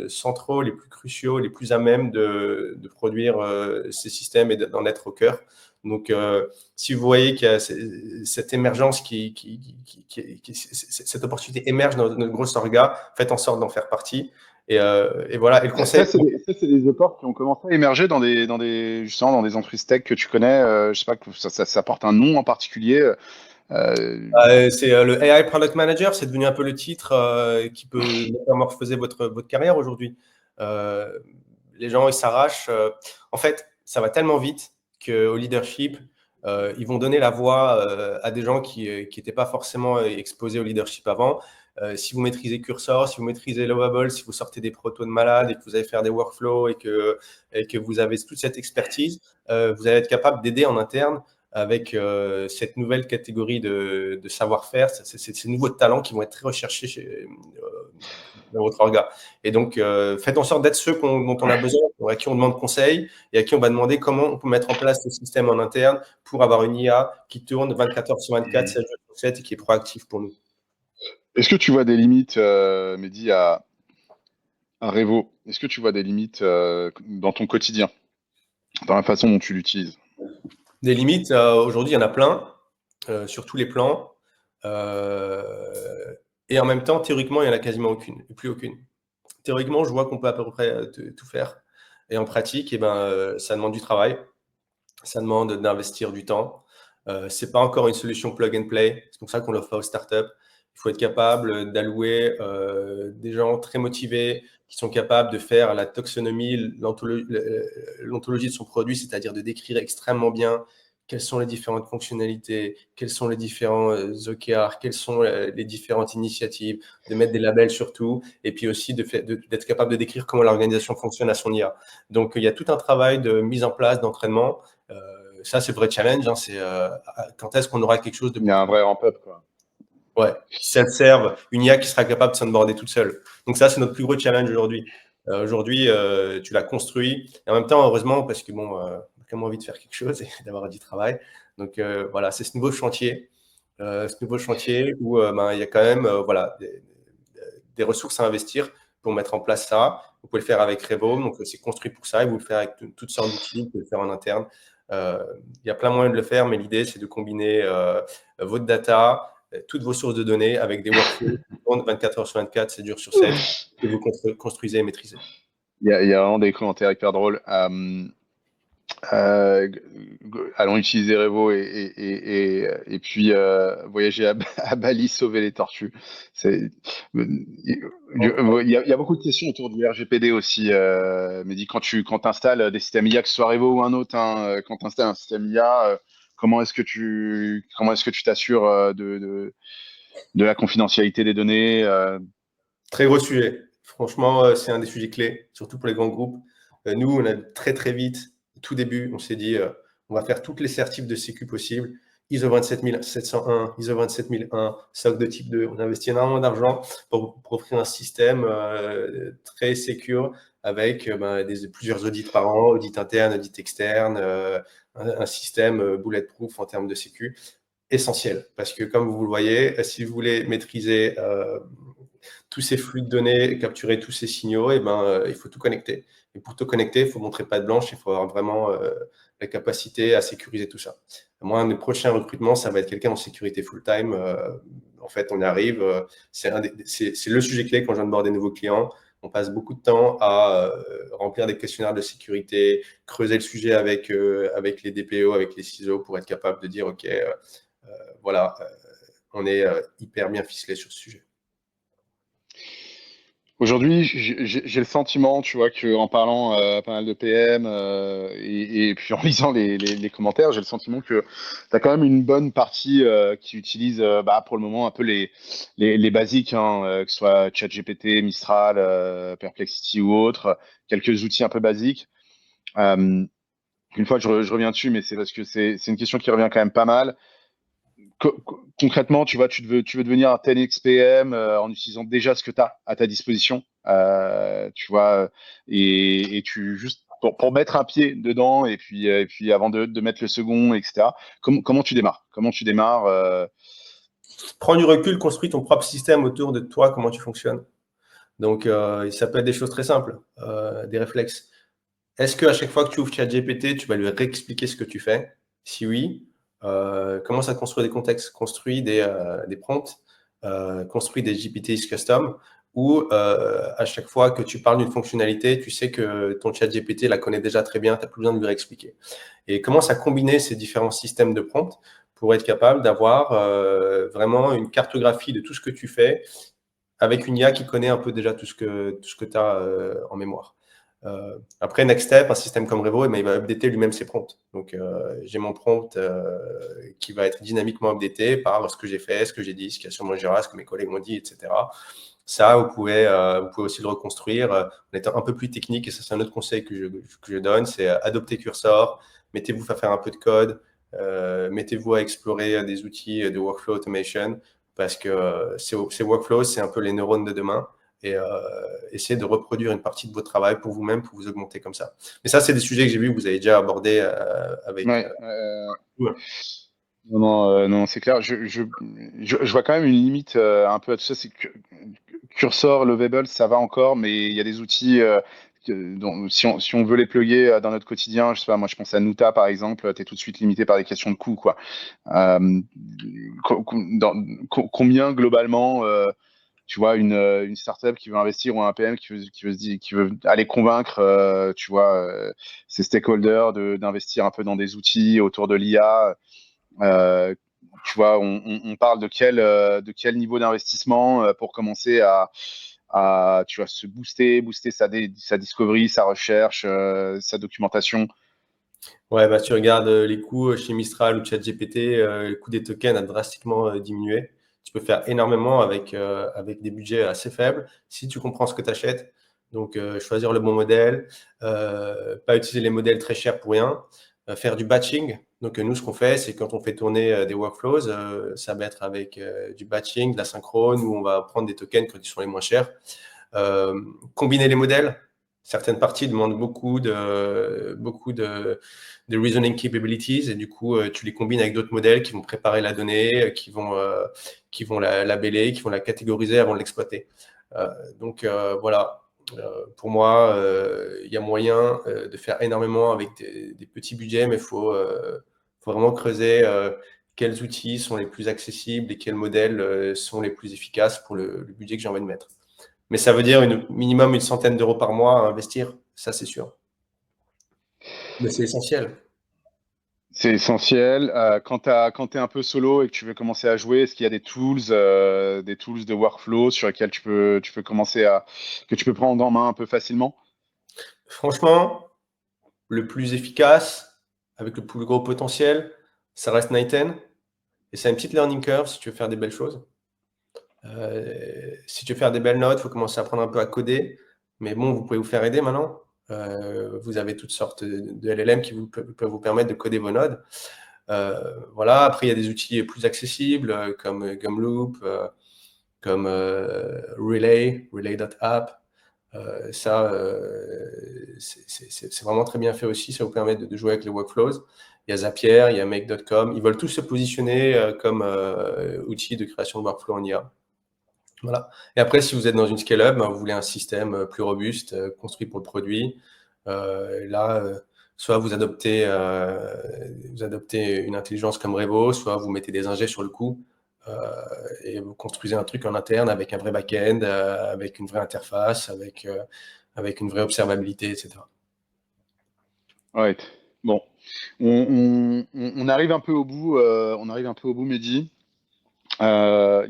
centraux, les plus cruciaux, les plus à même de produire ces systèmes et d'en être au cœur. Donc, si vous voyez qu'il y a cette émergence, cette opportunité émerge dans notre grosse orga, faites en sorte d'en faire partie. Et voilà. Et le conseil. Ça, c'est des efforts qui ont commencé à émerger justement, dans des entreprises tech que tu connais. Je sais pas, que ça porte un nom en particulier. C'est le AI Product Manager, c'est devenu un peu le titre qui peut métamorphoser votre carrière aujourd'hui. Les gens, ils s'arrachent. En fait, ça va tellement vite qu'au leadership, ils vont donner la voix à des gens qui n'étaient pas forcément exposés au leadership avant. Si vous maîtrisez Cursor, si vous maîtrisez Lovable, si vous sortez des protos de malades et que vous allez faire des workflows et que vous avez toute cette expertise, vous allez être capable d'aider en interne avec cette nouvelle catégorie de savoir-faire, ces nouveaux talents qui vont être très recherchés dans votre orga. Et donc, faites en sorte d'être ceux dont on a besoin, à qui on demande conseil et à qui on va demander comment on peut mettre en place ce système en interne pour avoir une IA qui tourne 24 heures sur 24, 7 jours sur 7 et qui est proactive pour nous. Est-ce que tu vois des limites, Mehdi, à Revo? Est-ce que tu vois des limites dans ton quotidien, dans la façon dont tu l'utilises? Des limites, aujourd'hui, il y en a plein, sur tous les plans. Et en même temps, théoriquement, il n'y en a quasiment plus aucune. Théoriquement, je vois qu'on peut à peu près tout faire. Et en pratique, ça demande du travail, ça demande d'investir du temps. Ce n'est pas encore une solution plug and play. C'est pour ça qu'on l'offre aux startups. Il faut être capable d'allouer des gens très motivés qui sont capables de faire la taxonomie, l'ontologie de son produit, c'est-à-dire de décrire extrêmement bien quelles sont les différentes fonctionnalités, quels sont les différents OKR, quelles sont les différentes initiatives, de mettre des labels surtout, et puis aussi d'être capable de décrire comment l'organisation fonctionne à son IA. Donc, il y a tout un travail de mise en place, d'entraînement. Ça, c'est le vrai challenge. Hein, c'est quand est-ce qu'on aura quelque chose de... Il y a un vrai ramp-up, quoi. Ouais, self-serve, une IA qui sera capable de s'onboarder toute seule. Donc ça, c'est notre plus gros challenge aujourd'hui. Aujourd'hui, tu l'as construit. Et en même temps, heureusement, parce que bon, on a quand même envie de faire quelque chose et d'avoir du travail. Donc voilà, c'est ce nouveau chantier où il y a quand même voilà, des ressources à investir pour mettre en place ça. Vous pouvez le faire avec Revo, donc c'est construit pour ça, et vous le faire avec toutes sortes d'outils, vous pouvez le faire en interne. Il y a plein de moyens de le faire, mais l'idée, c'est de combiner votre data, toutes vos sources de données avec des workflows qui tournent 24 heures sur 24, 7 jours sur 7, que vous construisez et maîtrisez. Il y a vraiment des commentaires hyper drôles. Allons utiliser Revo et puis voyager à Bali, sauver les tortues. Il y a beaucoup de questions autour du RGPD aussi. Mais quand tu installes des systèmes IA, que ce soit Revo ou un autre, hein, quand tu installes un système IA, comment est-ce que tu t'assures de la confidentialité des données? Très gros sujet. Franchement, c'est un des sujets clés, surtout pour les grands groupes. Nous, on a très très vite, au tout début, on s'est dit, on va faire toutes les certifs de sécu possibles. ISO 27701, ISO 27001, SOC de type 2. On a investi énormément d'argent pour offrir un système très secure avec plusieurs audits par an, audit interne, audit externe, un système bulletproof en termes de sécu. Essentiel, parce que comme vous le voyez, si vous voulez maîtriser tous ces flux de données, capturer tous ces signaux, il faut tout connecter. Et pour tout connecter, il faut montrer patte blanche, il faut avoir vraiment la capacité à sécuriser tout ça. Moi, un des prochains recrutements, ça va être quelqu'un en sécurité full-time en fait, on y arrive. C'est le sujet clé quand j'onboard des nouveaux clients. On passe beaucoup de temps à remplir des questionnaires de sécurité, creuser le sujet avec les DPO, avec les CISO pour être capable de dire, OK, voilà, on est hyper bien ficelé sur ce sujet. Aujourd'hui, j'ai le sentiment, tu vois, qu'en parlant pas mal de PM et puis en lisant les commentaires, j'ai le sentiment que tu as quand même une bonne partie qui utilise pour le moment un peu les basiques, hein, que ce soit ChatGPT, Mistral, Perplexity ou autre, quelques outils un peu basiques. Une fois, je reviens dessus, mais c'est parce que c'est une question qui revient quand même pas mal. Concrètement, tu vois, tu veux devenir un 10XPM en utilisant déjà ce que tu as à ta disposition, tu vois, et tu juste pour mettre un pied dedans et puis avant de mettre le second, etc. Comment tu démarres? Comment tu démarres Prends du recul, construis ton propre système autour de toi, comment tu fonctionnes. Donc, ça peut être des choses très simples, des réflexes. Est-ce qu'à chaque fois que tu ouvres ChatGPT, tu vas lui réexpliquer ce que tu fais? Si oui, commence à construire des contextes, construis des prompts, construis des GPTs custom, où à chaque fois que tu parles d'une fonctionnalité, tu sais que ton ChatGPT la connaît déjà très bien, tu n'as plus besoin de lui réexpliquer. Et commence à combiner ces différents systèmes de prompts pour être capable d'avoir vraiment une cartographie de tout ce que tu fais avec une IA qui connaît un peu déjà tout ce que tu as en mémoire. Après, Next Step, un système comme Revo, il va updater lui-même ses prompts. Donc, j'ai mon prompt qui va être dynamiquement updaté par ce que j'ai fait, ce que j'ai dit, ce qu'il y a sur mon Jira, ce que mes collègues m'ont dit, etc. Ça, vous pouvez aussi le reconstruire en étant un peu plus technique. Et ça, c'est un autre conseil que je donne, c'est adopter Cursor, mettez-vous à faire un peu de code, mettez-vous à explorer des outils de workflow automation, parce que ces workflows, c'est un peu les neurones de demain. Et essayez de reproduire une partie de votre travail pour vous-même, pour vous augmenter comme ça. Mais ça, c'est des sujets que j'ai vus que vous avez déjà abordés avec... Ouais. Ouais. Non, c'est clair. Je vois quand même une limite un peu à tout ça. C'est que Cursor, Lovable, ça va encore, mais il y a des outils dont, si on veut les plugger dans notre quotidien, je sais pas, moi je pense à Nuta par exemple, tu es tout de suite limité par des questions de coût, quoi. Euh, combien globalement, tu vois, une startup qui veut investir ou un PM qui veut aller convaincre, tu vois, ses stakeholders d'investir un peu dans des outils autour de l'IA. Euh, Tu vois, on parle de quel niveau d'investissement pour commencer tu vois, se booster sa discovery, sa recherche, sa documentation. Ouais, bah, tu regardes les coûts chez Mistral ou ChatGPT, le coût des tokens a drastiquement diminué. Tu peux faire énormément avec des budgets assez faibles si tu comprends ce que tu achètes. Donc, choisir le bon modèle, pas utiliser les modèles très chers pour rien, faire du batching. Donc, nous, ce qu'on fait, c'est quand on fait tourner des workflows, ça va être avec du batching, de la synchrone, où on va prendre des tokens quand ils sont les moins chers. Combiner les modèles. Certaines parties demandent beaucoup de reasoning capabilities et du coup, tu les combines avec d'autres modèles qui vont préparer la donnée, qui vont la labeller, qui vont la catégoriser avant de l'exploiter. Donc, voilà. Pour moi, il y a moyen de faire énormément avec des petits budgets, mais il faut vraiment creuser quels outils sont les plus accessibles et quels modèles sont les plus efficaces pour le budget que j'ai envie de mettre. Mais ça veut dire minimum une centaine d'euros par mois à investir, ça c'est sûr. Mais c'est essentiel. C'est essentiel. Quand tu es un peu solo et que tu veux commencer à jouer, est-ce qu'il y a des tools de workflow sur lesquels tu peux commencer que tu peux prendre en main un peu facilement? Franchement, le plus efficace, avec le plus gros potentiel, ça reste Nighten. Et c'est une petite learning curve si tu veux faire des belles choses. Si tu veux faire des belles notes, il faut commencer à apprendre un peu à coder. Mais bon, vous pouvez vous faire aider maintenant. Vous avez toutes sortes de LLM qui peuvent vous permettre de coder vos nodes. Voilà. Après, il y a des outils plus accessibles comme Gumloop, comme Relay.app. Ça, c'est vraiment très bien fait aussi. Ça vous permet de jouer avec les workflows. Il y a Zapier, il y a Make.com. Ils veulent tous se positionner comme outil de création de workflow en IA. Voilà. Et après, si vous êtes dans une scale-up, vous voulez un système plus robuste, construit pour le produit. Là, soit vous adoptez une intelligence comme Revo, soit vous mettez des ingés sur le coup. et vous construisez un truc en interne avec un vrai back-end, avec une vraie interface, avec une vraie observabilité, etc. Ouais. Bon, on arrive un peu au bout. Mehdi. Il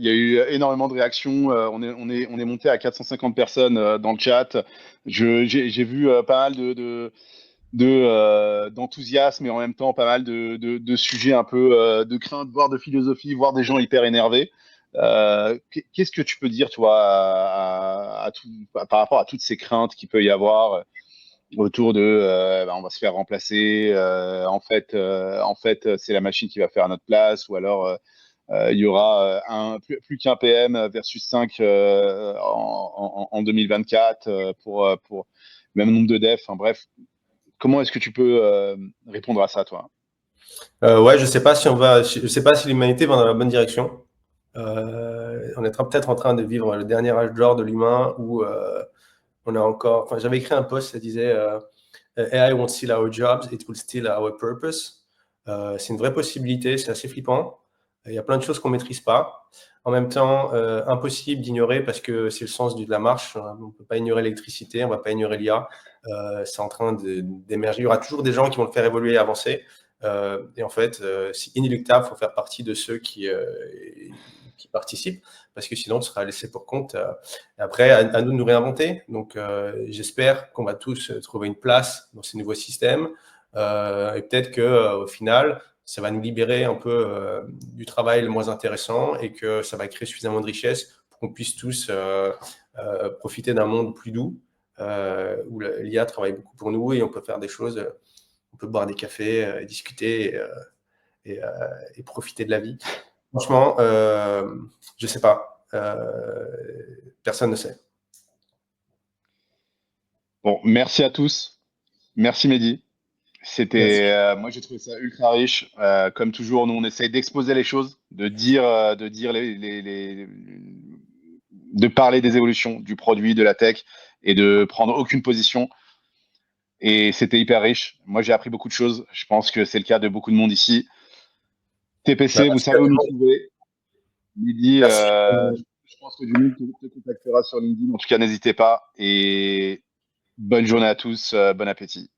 y a eu énormément de réactions. On est monté à 450 personnes dans le chat. J'ai vu pas mal d'enthousiasme et en même temps pas mal de sujets un peu de crainte, voire de philosophie, voire des gens hyper énervés. Qu'est-ce que tu peux dire, toi, par rapport à toutes ces craintes qu'il peut y avoir autour de on va se faire remplacer, c'est la machine qui va faire à notre place, ou alors il y aura plus qu'un PM versus 5 en 2024 pour le même nombre de devs. Enfin, bref, comment est-ce que tu peux répondre à ça, toi? Ouais, je sais pas si l'humanité va dans la bonne direction. On est peut-être en train de vivre le dernier âge d'or de l'humain où on a encore. Enfin, j'avais écrit un post, ça disait AI won't steal our jobs, it will steal our purpose. C'est une vraie possibilité, c'est assez flippant. Il y a plein de choses qu'on maîtrise pas. En même temps, impossible d'ignorer parce que c'est le sens de la marche. On ne peut pas ignorer l'électricité, on ne va pas ignorer l'IA. C'est en train d'émerger. Il y aura toujours des gens qui vont le faire évoluer et avancer. Et en fait, c'est inéluctable. Il faut faire partie de ceux qui participent parce que sinon, on sera laissé pour compte. Après, à nous de nous réinventer. Donc, j'espère qu'on va tous trouver une place dans ces nouveaux systèmes. Et peut-être qu'au final, ça va nous libérer un peu du travail le moins intéressant et que ça va créer suffisamment de richesse pour qu'on puisse tous profiter d'un monde plus doux où l'IA travaille beaucoup pour nous et on peut faire des choses, on peut boire des cafés, discuter et profiter de la vie. Franchement, je sais pas. Personne ne sait. Bon, merci à tous. Merci, Mehdi. Merci. Moi, j'ai trouvé ça ultra riche. Comme toujours, nous, on essaye d'exposer les choses, de parler des évolutions du produit, de la tech, et de prendre aucune position. Et c'était hyper riche. Moi, j'ai appris beaucoup de choses. Je pense que c'est le cas de beaucoup de monde ici. TPC, vous Merci à savez où tout nous le monde. trouver. Mehdi, Merci. je pense que du monde te contactera sur LinkedIn. En tout cas, n'hésitez pas. Et bonne journée à tous. Bon appétit.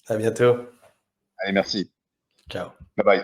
À bientôt. Allez, merci. Ciao. Bye bye.